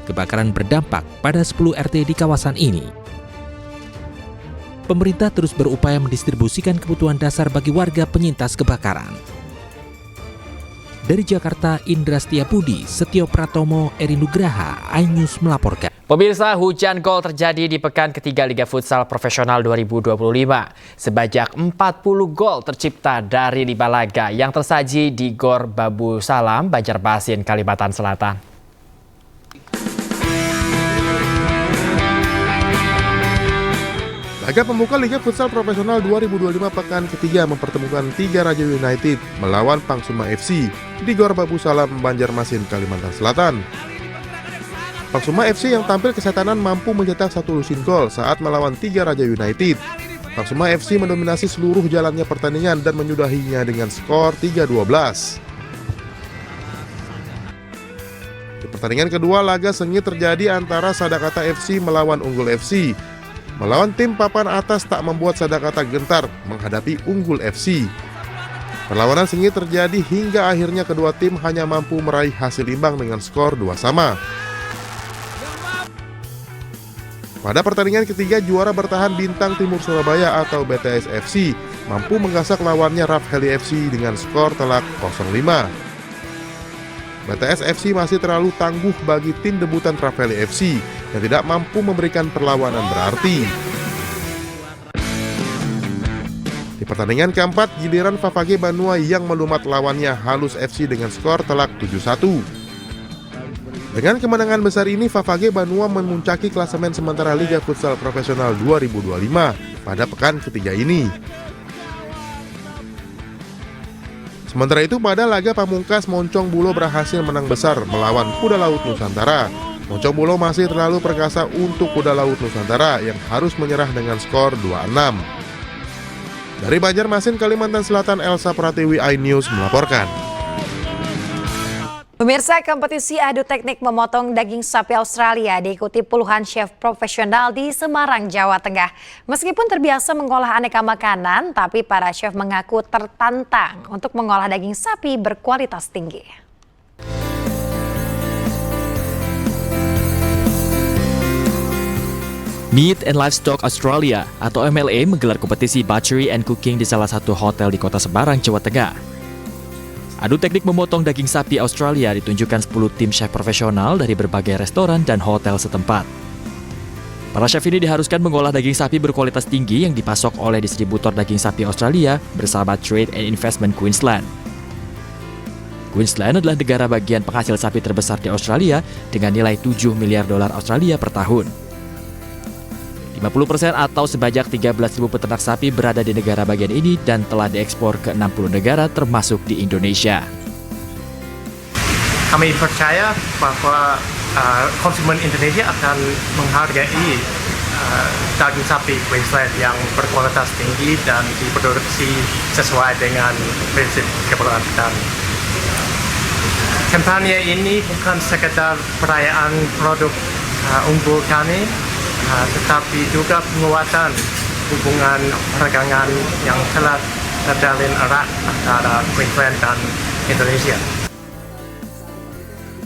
Kebakaran berdampak pada 10 RT di kawasan ini. Pemerintah terus berupaya mendistribusikan kebutuhan dasar bagi warga penyintas kebakaran. Dari Jakarta, Indra Setiabudi, Setio Pratomo, Eri Nugraha, iNews melaporkan. Pemirsa, hujan gol terjadi di pekan ketiga Liga Futsal Profesional 2025. Sebanyak 40 gol tercipta dari 5 laga yang tersaji di Gor Babu Salam, Banjarmasin, Kalimantan Selatan. Laga pembuka Liga Futsal Profesional 2025 pekan ketiga mempertemukan 3 Raja United melawan Pangsuma FC di Gor Babu Salam, Banjarmasin, Kalimantan Selatan. Pangsuma FC yang tampil kesetanan mampu mencetak 1 lusin gol saat melawan 3 Raja United. Pangsuma FC mendominasi seluruh jalannya pertandingan dan menyudahinya dengan skor 3-12. Di pertandingan kedua, laga sengit terjadi antara Sadakata FC melawan Unggul FC. Melawan tim papan atas tak membuat Sadakata gentar menghadapi Unggul FC. Perlawanan sengit terjadi hingga akhirnya kedua tim hanya mampu meraih hasil imbang dengan skor 2-2. Pada pertandingan ketiga, juara bertahan Bintang Timur Surabaya atau BTS FC mampu menggasak lawannya Rafheli FC dengan skor telak 0-5. BTS FC masih terlalu tangguh bagi tim debutan Rafheli FC yang tidak mampu memberikan perlawanan berarti. Di pertandingan keempat, giliran Favage Banua yang melumat lawannya Halus FC dengan skor telak 7-1. Dengan kemenangan besar ini, Favage Banua memuncaki klasemen sementara Liga Futsal Profesional 2025 pada pekan ketiga ini. Sementara itu, pada laga pamungkas, Moncong Bulo berhasil menang besar melawan Kuda Laut Nusantara. Moncong Bulo masih terlalu perkasa untuk Kuda Laut Nusantara yang harus menyerah dengan skor 2-6. Dari Banjarmasin, Kalimantan Selatan, Elsa Pratiwi, iNews melaporkan. Pemirsa, kompetisi adu teknik memotong daging sapi Australia diikuti puluhan chef profesional di Semarang, Jawa Tengah. Meskipun terbiasa mengolah aneka makanan, tapi para chef mengaku tertantang untuk mengolah daging sapi berkualitas tinggi. Meat and Livestock Australia atau MLA menggelar kompetisi butchery and cooking di salah satu hotel di kota Semarang, Jawa Tengah. Adu teknik memotong daging sapi Australia ditunjukkan 10 tim chef profesional dari berbagai restoran dan hotel setempat. Para chef ini diharuskan mengolah daging sapi berkualitas tinggi yang dipasok oleh distributor daging sapi Australia bersama Trade and Investment Queensland. Queensland adalah negara bagian penghasil sapi terbesar di Australia dengan nilai $7 miliar Australia per tahun. 50% atau sebanyak 13.000 peternak sapi berada di negara bagian ini dan telah diekspor ke 60 negara termasuk di Indonesia. Kami percaya bahwa konsumen Indonesia akan menghargai daging sapi Queensland yang berkualitas tinggi dan diproduksi sesuai dengan prinsip keberlanjutan. Kampanye ini bukan sekedar perayaan produk unggul kami, tetapi juga penguatan hubungan perdagangan yang telah terjalin erat antara Queensland dan Indonesia.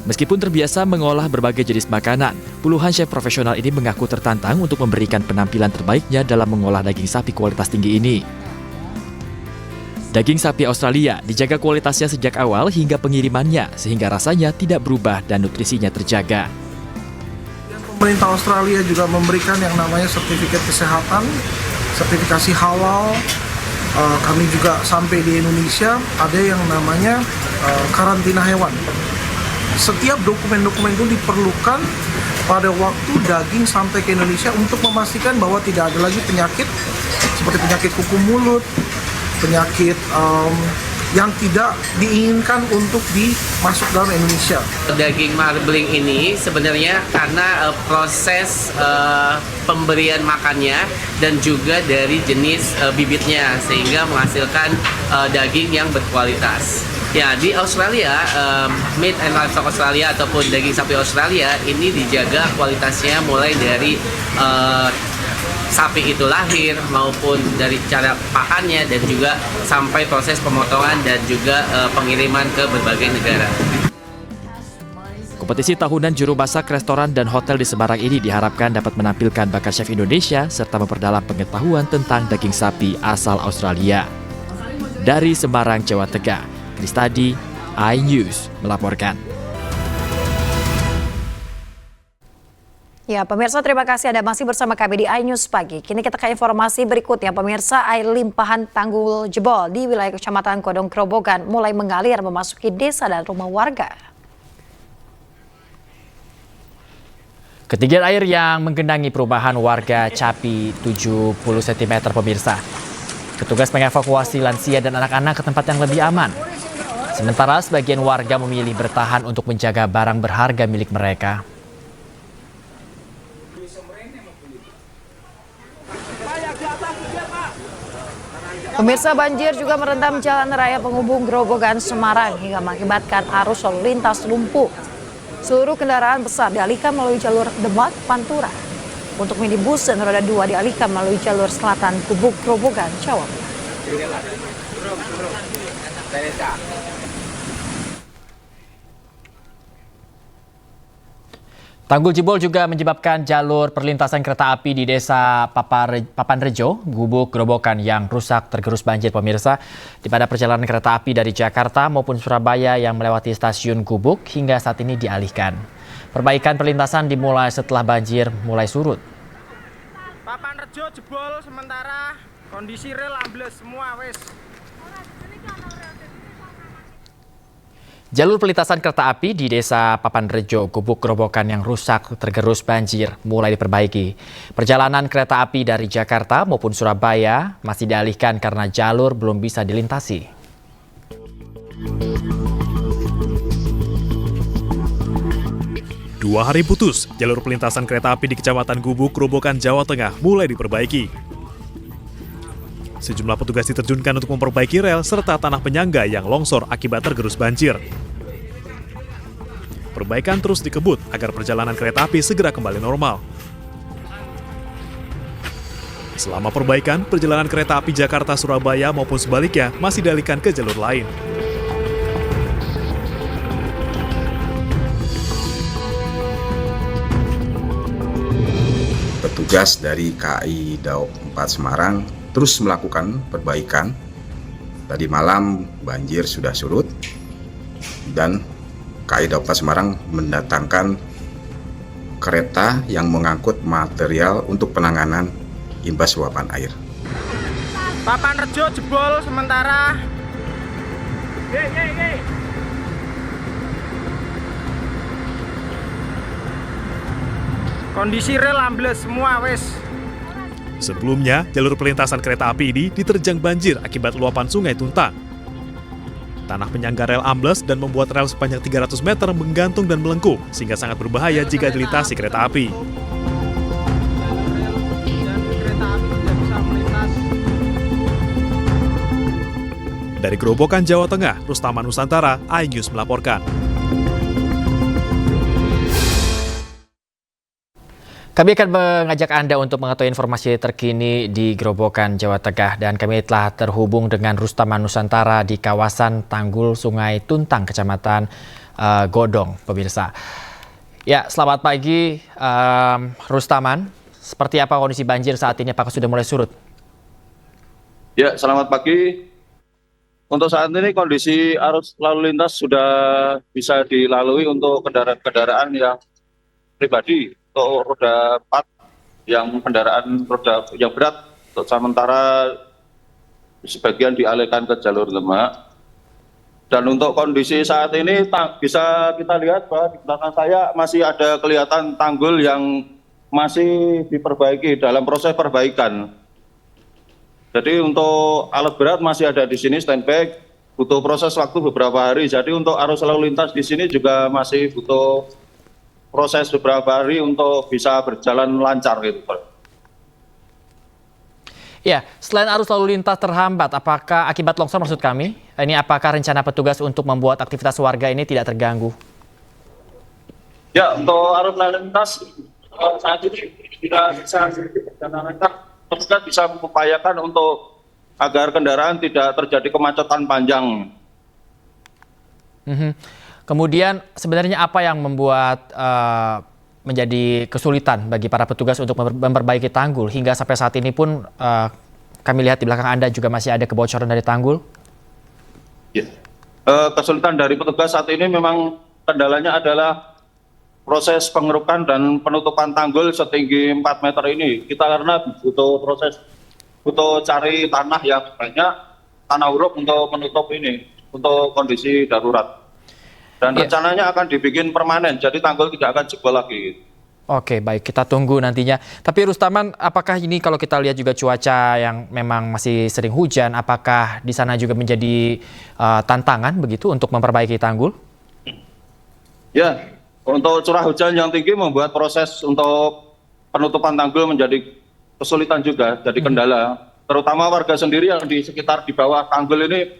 Meskipun terbiasa mengolah berbagai jenis makanan, puluhan chef profesional ini mengaku tertantang untuk memberikan penampilan terbaiknya dalam mengolah daging sapi kualitas tinggi ini. Daging sapi Australia dijaga kualitasnya sejak awal hingga pengirimannya sehingga rasanya tidak berubah dan nutrisinya terjaga. Pemerintah Australia juga memberikan yang namanya sertifikat kesehatan, sertifikasi halal. Kami juga sampai di Indonesia ada yang namanya karantina hewan. Setiap dokumen-dokumen itu diperlukan pada waktu daging sampai ke Indonesia untuk memastikan bahwa tidak ada lagi penyakit seperti penyakit kuku mulut, penyakit yang tidak diinginkan untuk dimasuk dalam Indonesia. Daging marbling ini sebenarnya karena proses pemberian makannya dan juga dari jenis bibitnya sehingga menghasilkan daging yang berkualitas. Ya, di Australia, Meat and Livestock Australia ataupun daging sapi Australia ini dijaga kualitasnya mulai dari sapi itu lahir maupun dari cara pakannya dan juga sampai proses pemotongan dan juga pengiriman ke berbagai negara. Kompetisi tahunan juru masak restoran dan hotel di Semarang ini diharapkan dapat menampilkan bakat chef Indonesia serta memperdalam pengetahuan tentang daging sapi asal Australia. Dari Semarang, Jawa Tengah, Kristadi, iNews melaporkan. Ya, pemirsa, terima kasih Anda masih bersama kami di iNews Pagi. Kini kita ke informasi berikutnya. Pemirsa, air limpahan tanggul jebol di wilayah Kecamatan Godong Grobogan mulai mengalir memasuki desa dan rumah warga. Ketinggian air yang menggenangi perumahan warga Capi 70 cm, pemirsa. Petugas mengevakuasi lansia dan anak-anak ke tempat yang lebih aman. Sementara sebagian warga memilih bertahan untuk menjaga barang berharga milik mereka. Pemirsa, banjir juga merendam jalan raya penghubung Grobogan Semarang hingga mengakibatkan arus lalu lintas lumpuh. Seluruh kendaraan besar dialihkan melalui jalur Demak Pantura. Untuk minibus dan roda 2 dialihkan melalui jalur selatan Gubuk Grobogan, Jawa Barat. Tanggul jebol juga menyebabkan jalur perlintasan kereta api di desa Papanrejo, Gubuk Grobogan yang rusak tergerus banjir, pemirsa. Di pada perjalanan kereta api dari Jakarta maupun Surabaya yang melewati stasiun Gubuk hingga saat ini dialihkan. Perbaikan perlintasan dimulai setelah banjir mulai surut. Papanrejo jebol sementara, kondisi rel ambles semua wes. Jalur perlintasan kereta api di desa Papanrejo, Gubuk Grobogan yang rusak tergerus banjir mulai diperbaiki. Perjalanan kereta api dari Jakarta maupun Surabaya masih dialihkan karena jalur belum bisa dilintasi. Dua hari putus, jalur perlintasan kereta api di Kecamatan Gubuk, Grobogan, Jawa Tengah mulai diperbaiki. Sejumlah petugas diterjunkan untuk memperbaiki rel serta tanah penyangga yang longsor akibat tergerus banjir. Perbaikan terus dikebut agar perjalanan kereta api segera kembali normal. Selama perbaikan, perjalanan kereta api Jakarta-Surabaya maupun sebaliknya masih dialihkan ke jalur lain. Petugas dari KAI Daob 4 Semarang terus melakukan perbaikan. Tadi malam banjir sudah surut dan KAI Daob 4 Semarang mendatangkan kereta yang mengangkut material untuk penanganan imbas luapan air. Papanrejo jebol sementara. Kondisi rel ambles semua wes. Sebelumnya, jalur perlintasan kereta api ini diterjang banjir akibat luapan Sungai Tuntang. Tanah penyangga rel ambles dan membuat rel sepanjang 300 meter menggantung dan melengkung, sehingga sangat berbahaya jika dilintasi kereta api. Dari Grobogan, Jawa Tengah, Rustaman Nusantara, iNews melaporkan. Kami akan mengajak Anda untuk mengetahui informasi terkini di Grobogan, Jawa Tengah. Dan kami telah terhubung dengan Rustaman Nusantara di kawasan Tanggul Sungai Tuntang, Kecamatan Godong, pemirsa. Ya, selamat pagi Rustaman. Seperti apa kondisi banjir saat ini? Apakah sudah mulai surut? Ya, selamat pagi. Untuk saat ini kondisi arus lalu lintas sudah bisa dilalui untuk kendaraan-kendaraan yang pribadi. Untuk roda 4 yang kendaraan roda yang berat, untuk sementara sebagian dialihkan ke jalur Demak. Dan untuk kondisi saat ini bisa kita lihat bahwa di belakang saya masih ada kelihatan tanggul yang masih diperbaiki dalam proses perbaikan. Jadi untuk alat berat masih ada di sini standby, butuh proses waktu beberapa hari. Jadi untuk arus lalu lintas di sini juga masih butuh proses beberapa hari untuk bisa berjalan lancar gitu, Pak. Ya, selain arus lalu lintas terhambat, apakah akibat longsor maksud kami? Ini apakah rencana petugas untuk membuat aktivitas warga ini tidak terganggu? Ya, untuk arus lalu lintas saat ini tidak bisa berjalan lancar. Petugas bisa mengupayakan untuk agar kendaraan tidak terjadi kemacetan panjang. Kemudian sebenarnya apa yang membuat menjadi kesulitan bagi para petugas untuk memperbaiki tanggul hingga sampai saat ini pun kami lihat di belakang Anda juga masih ada kebocoran dari tanggul? Ya. Kesulitan dari petugas saat ini memang kendalanya adalah proses pengerukan dan penutupan tanggul setinggi 4 meter ini. Kita karena butuh cari tanah yang banyak, tanah uruk untuk menutup ini, untuk kondisi darurat. Dan rencananya akan dibikin permanen, jadi tanggul tidak akan jebol lagi. Oke, baik, kita tunggu nantinya. Tapi Rustaman, apakah ini kalau kita lihat juga cuaca yang memang masih sering hujan, apakah di sana juga menjadi tantangan begitu untuk memperbaiki tanggul? Ya, untuk curah hujan yang tinggi membuat proses untuk penutupan tanggul menjadi kesulitan juga, jadi kendala. Terutama warga sendiri yang di sekitar di bawah tanggul ini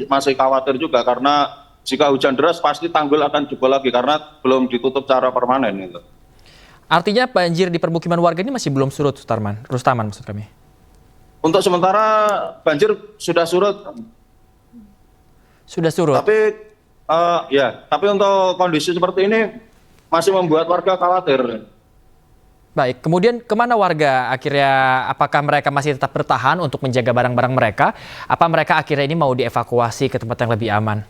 masih khawatir juga, karena jika hujan deras pasti tanggul akan jebol lagi karena belum ditutup secara permanen. Gitu. Artinya banjir di permukiman warga ini masih belum surut, Rustaman maksud kami? Untuk sementara banjir sudah surut. Sudah surut? Tapi untuk kondisi seperti ini masih membuat warga khawatir. Baik, kemudian kemana warga akhirnya, apakah mereka masih tetap bertahan untuk menjaga barang-barang mereka? Apa mereka akhirnya ini mau dievakuasi ke tempat yang lebih aman?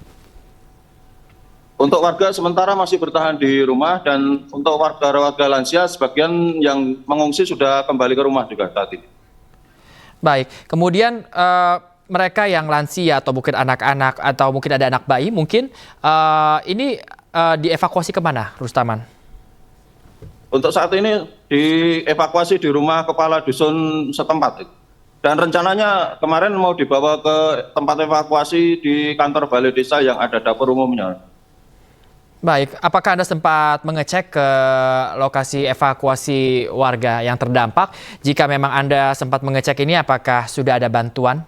Untuk warga sementara masih bertahan di rumah, dan untuk warga lansia sebagian yang mengungsi sudah kembali ke rumah juga tadi. Baik, kemudian mereka yang lansia atau mungkin anak-anak atau mungkin ada anak bayi mungkin ini dievakuasi kemana, Rustaman? Untuk saat ini dievakuasi di rumah kepala dusun setempat. Dan rencananya kemarin mau dibawa ke tempat evakuasi di kantor balai desa yang ada dapur umumnya. Baik, apakah Anda sempat mengecek ke lokasi evakuasi warga yang terdampak? Jika memang Anda sempat mengecek ini, apakah sudah ada bantuan?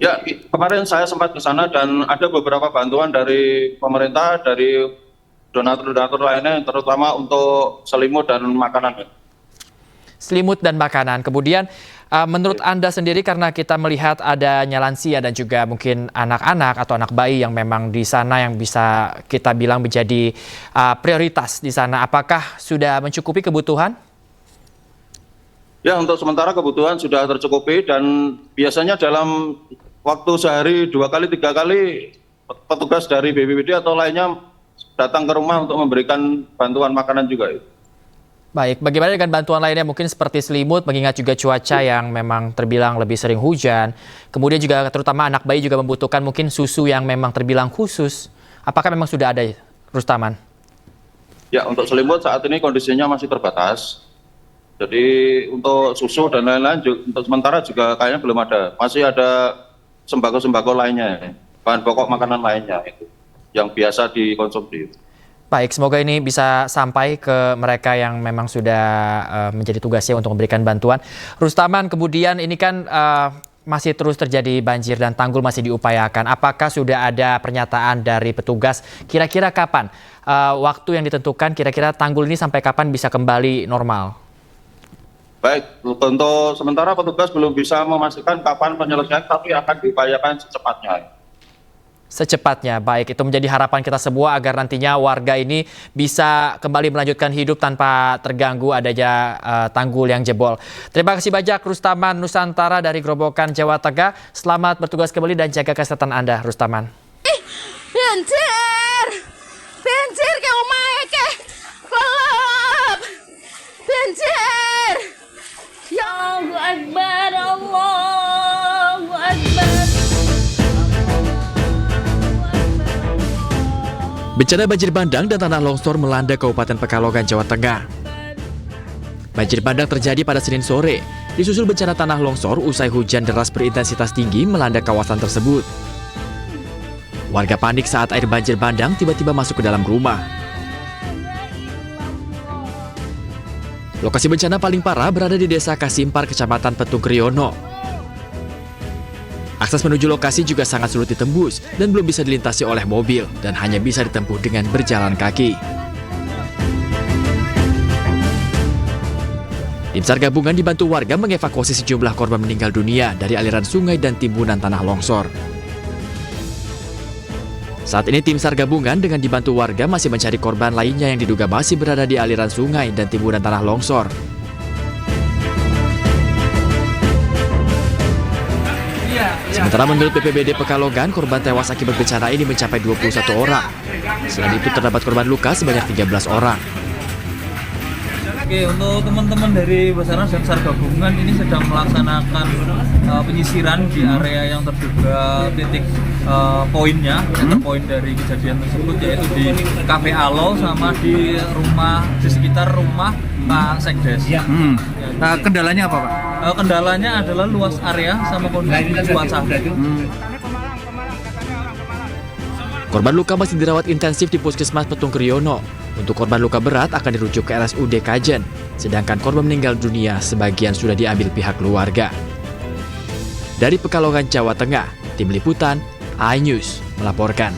Ya, kemarin saya sempat ke sana dan ada beberapa bantuan dari pemerintah, dari donatur-donatur lainnya, terutama untuk selimut dan makanan. Selimut dan makanan. Kemudian menurut Anda sendiri, karena kita melihat adanya lansia dan juga mungkin anak-anak atau anak bayi yang memang di sana yang bisa kita bilang menjadi prioritas di sana, apakah sudah mencukupi kebutuhan? Ya, untuk sementara kebutuhan sudah tercukupi, dan biasanya dalam waktu sehari 2 kali 3 kali petugas dari BPBD atau lainnya datang ke rumah untuk memberikan bantuan makanan juga. Baik, bagaimana dengan bantuan lainnya mungkin seperti selimut, mengingat juga cuaca yang memang terbilang lebih sering hujan. Kemudian juga terutama anak bayi juga membutuhkan mungkin susu yang memang terbilang khusus. Apakah memang sudah ada, Rustaman? Ya, untuk selimut saat ini kondisinya masih terbatas. Jadi untuk susu dan lain-lain untuk sementara juga kayaknya belum ada. Masih ada sembako-sembako lainnya, bahan pokok makanan lainnya itu yang biasa dikonsumsi. Baik, semoga ini bisa sampai ke mereka yang memang sudah menjadi tugasnya untuk memberikan bantuan. Rustaman, kemudian ini kan masih terus terjadi banjir dan tanggul masih diupayakan. Apakah sudah ada pernyataan dari petugas kira-kira kapan waktu yang ditentukan, kira-kira tanggul ini sampai kapan bisa kembali normal? Baik, untuk sementara petugas belum bisa memastikan kapan penyelesaian, tapi akan diupayakan secepatnya. Secepatnya, baik, itu menjadi harapan kita semua agar nantinya warga ini bisa kembali melanjutkan hidup tanpa terganggu adanya tanggul yang jebol. Terima kasih banyak Rustaman Nusantara dari Grobogan, Jawa Tengah. Selamat bertugas kembali dan jaga kesehatan Anda, Rustaman. Banjir ke omahe ke kelop. Banjir. Ya Allahu Akbar, Allahu Akbar. Bencana banjir bandang dan tanah longsor melanda Kabupaten Pekalongan, Jawa Tengah. Banjir bandang terjadi pada Senin sore, disusul bencana tanah longsor usai hujan deras berintensitas tinggi melanda kawasan tersebut. Warga panik saat air banjir bandang tiba-tiba masuk ke dalam rumah. Lokasi bencana paling parah berada di Desa Kasimpar, Kecamatan Petung Kriono. Akses menuju lokasi juga sangat sulit ditembus dan belum bisa dilintasi oleh mobil dan hanya bisa ditempuh dengan berjalan kaki. Tim SAR gabungan dibantu warga mengevakuasi sejumlah korban meninggal dunia dari aliran sungai dan timbunan tanah longsor. Saat ini tim SAR gabungan dengan dibantu warga masih mencari korban lainnya yang diduga masih berada di aliran sungai dan timbunan tanah longsor. Sementara menurut BPBD Pekalongan, korban tewas akibat bencana ini mencapai 21 orang. Selain itu terdapat korban luka sebanyak 13 orang. Oke, untuk teman-teman dari Basarnas dan SAR gabungan ini sedang melaksanakan penyisiran di area yang terduga titik poinnya, poin dari kejadian tersebut, yaitu di Cafe Alo sama di sekitar rumah Pak Sekdes. Kendalanya apa, Pak? Kendalanya adalah luas area sama kondisi cuaca. Korban luka masih dirawat intensif di Puskesmas Petung Kriono. Untuk korban luka berat akan dirujuk ke RSUD Kajen, sedangkan korban meninggal dunia sebagian sudah diambil pihak keluarga. Dari Pekalongan, Jawa Tengah, Tim Liputan, iNews melaporkan.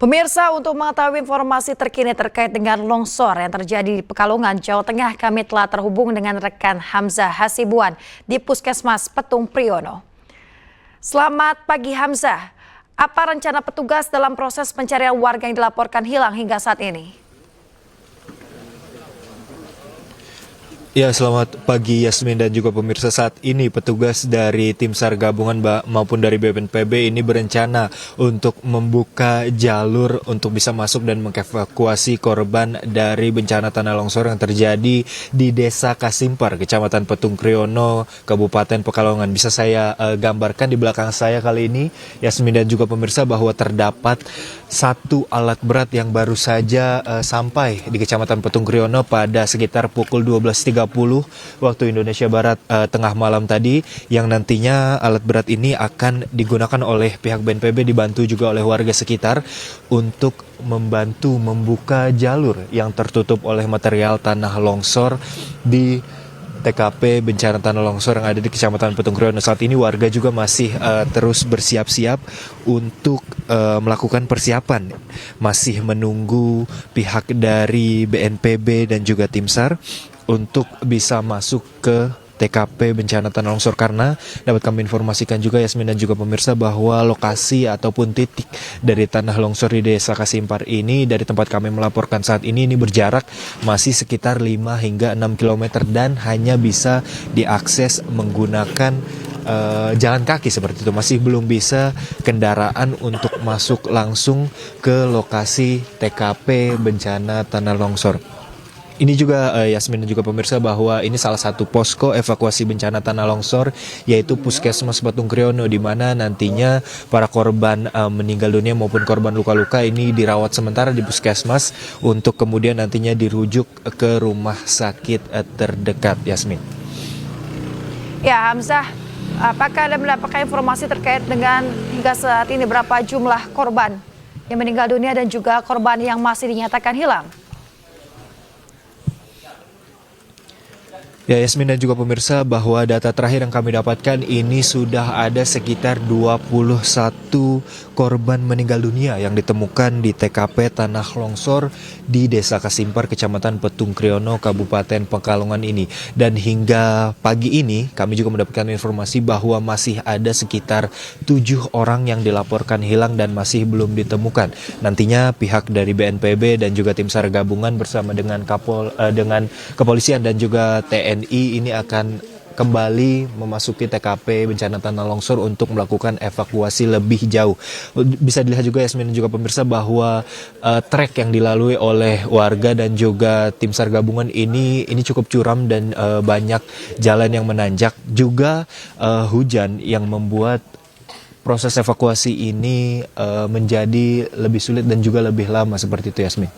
Pemirsa, untuk mengetahui informasi terkini terkait dengan longsor yang terjadi di Pekalongan, Jawa Tengah, kami telah terhubung dengan rekan Hamzah Hasibuan di Puskesmas Petung Priyono. Selamat pagi Hamzah, apa rencana petugas dalam proses pencarian warga yang dilaporkan hilang hingga saat ini? Ya, selamat pagi Yasmin dan juga pemirsa. Saat ini petugas dari tim SAR gabungan maupun dari BNPB ini berencana untuk membuka jalur untuk bisa masuk dan mengevakuasi korban dari bencana tanah longsor yang terjadi di Desa Kasimpar, Kecamatan Petung Kriono, Kabupaten Pekalongan. Bisa saya gambarkan di belakang saya kali ini, Yasmin dan juga pemirsa, bahwa terdapat satu alat berat yang baru saja sampai di Kecamatan Petung Kriono pada sekitar pukul 12.30 waktu Indonesia Barat tengah malam tadi, yang nantinya alat berat ini akan digunakan oleh pihak BNPB dibantu juga oleh warga sekitar untuk membantu membuka jalur yang tertutup oleh material tanah longsor di TKP bencana tanah longsor yang ada di Kecamatan Petung Kriono. Saat ini warga juga masih terus bersiap-siap untuk melakukan persiapan, masih menunggu pihak dari BNPB dan juga tim SAR untuk bisa masuk ke TKP bencana tanah longsor, karena dapat kami informasikan juga Yasmin dan juga pemirsa bahwa lokasi ataupun titik dari tanah longsor di Desa Kasimpar ini dari tempat kami melaporkan saat ini berjarak masih sekitar 5 hingga 6 km dan hanya bisa diakses menggunakan jalan kaki seperti itu. Masih belum bisa kendaraan untuk masuk langsung ke lokasi TKP bencana tanah longsor. Ini juga Yasmin dan juga pemirsa bahwa ini salah satu posko evakuasi bencana tanah longsor, yaitu Puskesmas Petung Kriono, di mana nantinya para korban meninggal dunia maupun korban luka-luka ini dirawat sementara di Puskesmas untuk kemudian nantinya dirujuk ke rumah sakit terdekat. Yasmin. Ya Hamzah, apakah Anda mendapatkan informasi terkait dengan hingga saat ini berapa jumlah korban yang meninggal dunia dan juga korban yang masih dinyatakan hilang? Ya Yasmin dan juga pemirsa, bahwa data terakhir yang kami dapatkan ini sudah ada sekitar 21 korban meninggal dunia yang ditemukan di TKP tanah longsor di Desa Kasimpar, Kecamatan Petung Kriono, Kabupaten Pekalongan ini. Dan hingga pagi ini kami juga mendapatkan informasi bahwa masih ada sekitar 7 orang yang dilaporkan hilang dan masih belum ditemukan. Nantinya pihak dari BNPB dan juga tim SAR gabungan bersama dengan dengan kepolisian dan juga TNI ini akan kembali memasuki TKP bencana tanah longsor untuk melakukan evakuasi lebih jauh. Bisa dilihat juga Yasmin dan juga pemirsa bahwa trek yang dilalui oleh warga dan juga tim SAR gabungan ini cukup curam dan banyak jalan yang menanjak, juga hujan yang membuat proses evakuasi ini menjadi lebih sulit dan juga lebih lama seperti itu, Yasmin.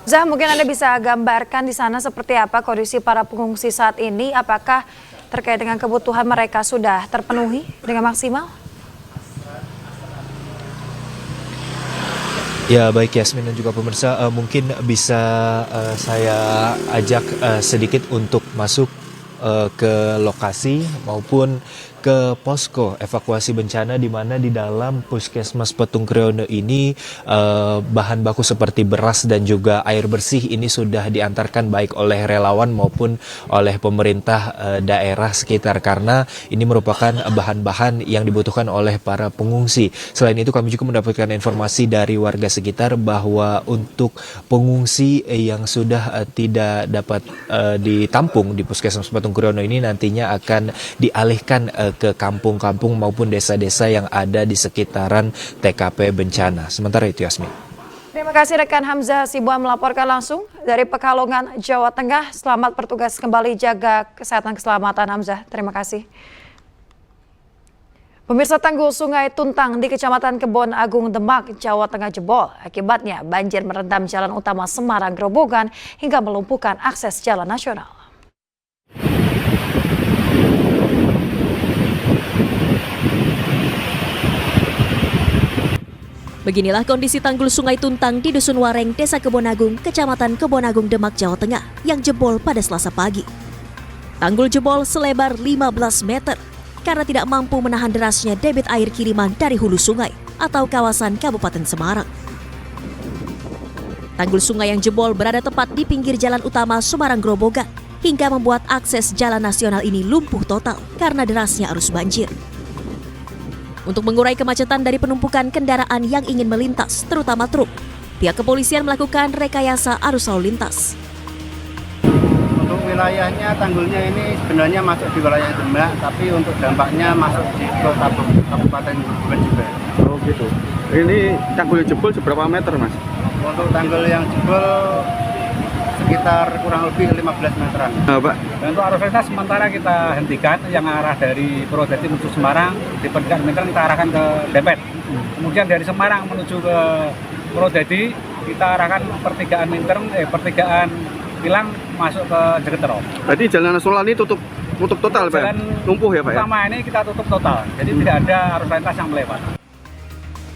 Zah, mungkin Anda bisa gambarkan di sana seperti apa kondisi para pengungsi saat ini? Apakah terkait dengan kebutuhan mereka sudah terpenuhi dengan maksimal? Ya baik Yasmin dan juga pemirsa, mungkin bisa saya ajak sedikit untuk masuk ke lokasi maupun ke posko evakuasi bencana, di mana di dalam Puskesmas Petung Kriono ini bahan baku seperti beras dan juga air bersih ini sudah diantarkan baik oleh relawan maupun oleh pemerintah daerah sekitar, karena ini merupakan bahan-bahan yang dibutuhkan oleh para pengungsi. Selain itu kami juga mendapatkan informasi dari warga sekitar bahwa untuk pengungsi yang sudah tidak dapat ditampung di Puskesmas Petung Kriono ini nantinya akan dialihkan ke kampung-kampung maupun desa-desa yang ada di sekitaran TKP bencana. Sementara itu, Yasmin. Terima kasih rekan Hamzah Sibuan melaporkan langsung dari Pekalongan, Jawa Tengah. Selamat bertugas kembali, jaga kesehatan keselamatan Hamzah. Terima kasih. Pemirsa, tanggul Sungai Tuntang di Kecamatan Kebon Agung, Demak, Jawa Tengah jebol. Akibatnya banjir merendam jalan utama Semarang Grobogan hingga melumpuhkan akses jalan nasional. Beginilah kondisi tanggul Sungai Tuntang di Dusun Wareng, Desa Kebonagung, Kecamatan Kebonagung, Demak, Jawa Tengah yang jebol pada Selasa pagi. Tanggul jebol selebar 15 meter karena tidak mampu menahan derasnya debit air kiriman dari hulu sungai atau kawasan Kabupaten Semarang. Tanggul sungai yang jebol berada tepat di pinggir jalan utama Semarang Grobogan hingga membuat akses jalan nasional ini lumpuh total karena derasnya arus banjir. Untuk mengurai kemacetan dari penumpukan kendaraan yang ingin melintas, terutama truk, pihak kepolisian melakukan rekayasa arus lalu lintas. Untuk wilayahnya, tanggulnya ini sebenarnya masuk di wilayah Demak, tapi untuk dampaknya masuk di kota Kabupaten Grobogan juga. Oh gitu. Ini tanggul yang jebol seberapa meter, Mas? Untuk tanggul yang jebol sekitar kurang lebih 15 meteran. Nah, Pak. Dan untuk arus lintas sementara kita hentikan yang arah dari Purwodadi menuju Semarang di pertigaan Mintern kita arahkan ke Dempet. Kemudian dari Semarang menuju ke Purwodadi kita arahkan pertigaan Mintern, pertigaan Pilang masuk ke Jegetero. Berarti jalan nasional ini tutup total, Pak? Lumpuh ya, Pak? Pertama ini kita tutup total, jadi tidak ada arus lintas yang melewat.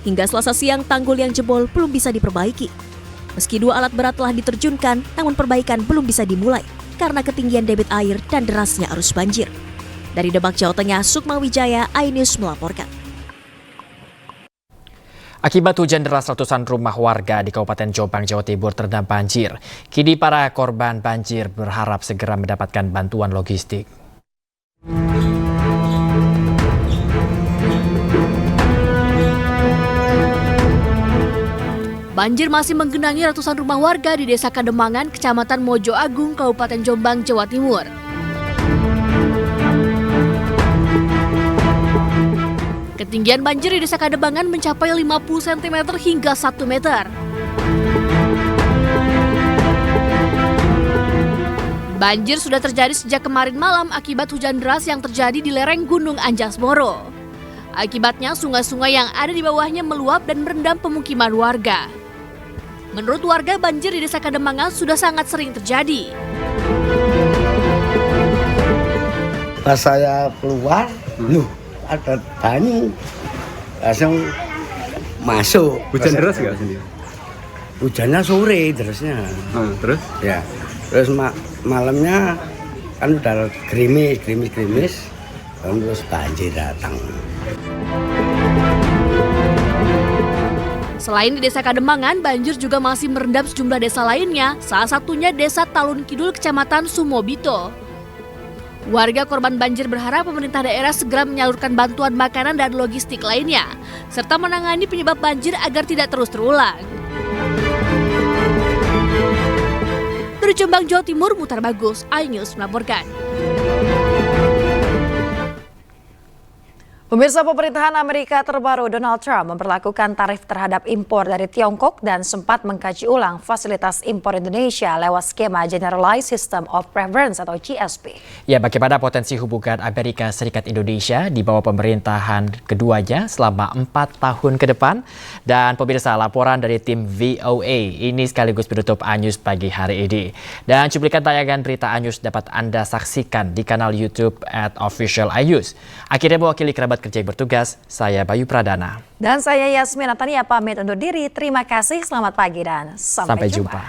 Hingga Selasa siang, tanggul yang jebol belum bisa diperbaiki. Meski 2 alat berat telah diterjunkan, namun perbaikan belum bisa dimulai karena ketinggian debit air dan derasnya arus banjir. Dari Demak, Jawa Tengah, Sukma Wijaya, iNews melaporkan. Akibat hujan deras, ratusan rumah warga di Kabupaten Jombang, Jawa Timur terendam banjir. Kini para korban banjir berharap segera mendapatkan bantuan logistik. Banjir masih menggenangi ratusan rumah warga di Desa Kademangan, Kecamatan Mojo Agung, Kabupaten Jombang, Jawa Timur. Ketinggian banjir di Desa Kademangan mencapai 50 cm hingga 1 meter. Banjir sudah terjadi sejak kemarin malam akibat hujan deras yang terjadi di lereng Gunung Anjas-Moro. Akibatnya sungai-sungai yang ada di bawahnya meluap dan merendam pemukiman warga. Menurut warga, banjir di Desa Kademangan sudah sangat sering terjadi. Pas saya keluar, ada banyu, langsung masuk. Hujan deras nggak sendiri? Hujannya sore derasnya. Terus? Ya, terus malamnya kan udah gerimis, terus banjir datang. Selain di Desa Kademangan, banjir juga masih merendam sejumlah desa lainnya, salah satunya Desa Talun Kidul, Kecamatan Sumobito. Warga korban banjir berharap pemerintah daerah segera menyalurkan bantuan makanan dan logistik lainnya, serta menangani penyebab banjir agar tidak terus terulang. Dari Jombang, Jawa Timur, Mutar Bagus, iNews melaporkan. Pemirsa, pemerintahan Amerika terbaru Donald Trump memperlakukan tarif terhadap impor dari Tiongkok dan sempat mengkaji ulang fasilitas impor Indonesia lewat skema Generalized System of Preference atau GSP. Ya, bagaimana potensi hubungan Amerika Serikat Indonesia di bawah pemerintahan keduanya selama 4 tahun ke depan? Dan pemirsa, laporan dari tim VOA ini sekaligus menutup iNews pagi hari ini. Dan cuplikan tayangan berita iNews dapat Anda saksikan di kanal YouTube @official_iNews. Akhirnya mewakili kerabat kerja yang bertugas, saya Bayu Pradana. Dan saya Yasmin Natania pamit undur diri. Terima kasih, selamat pagi dan sampai jumpa.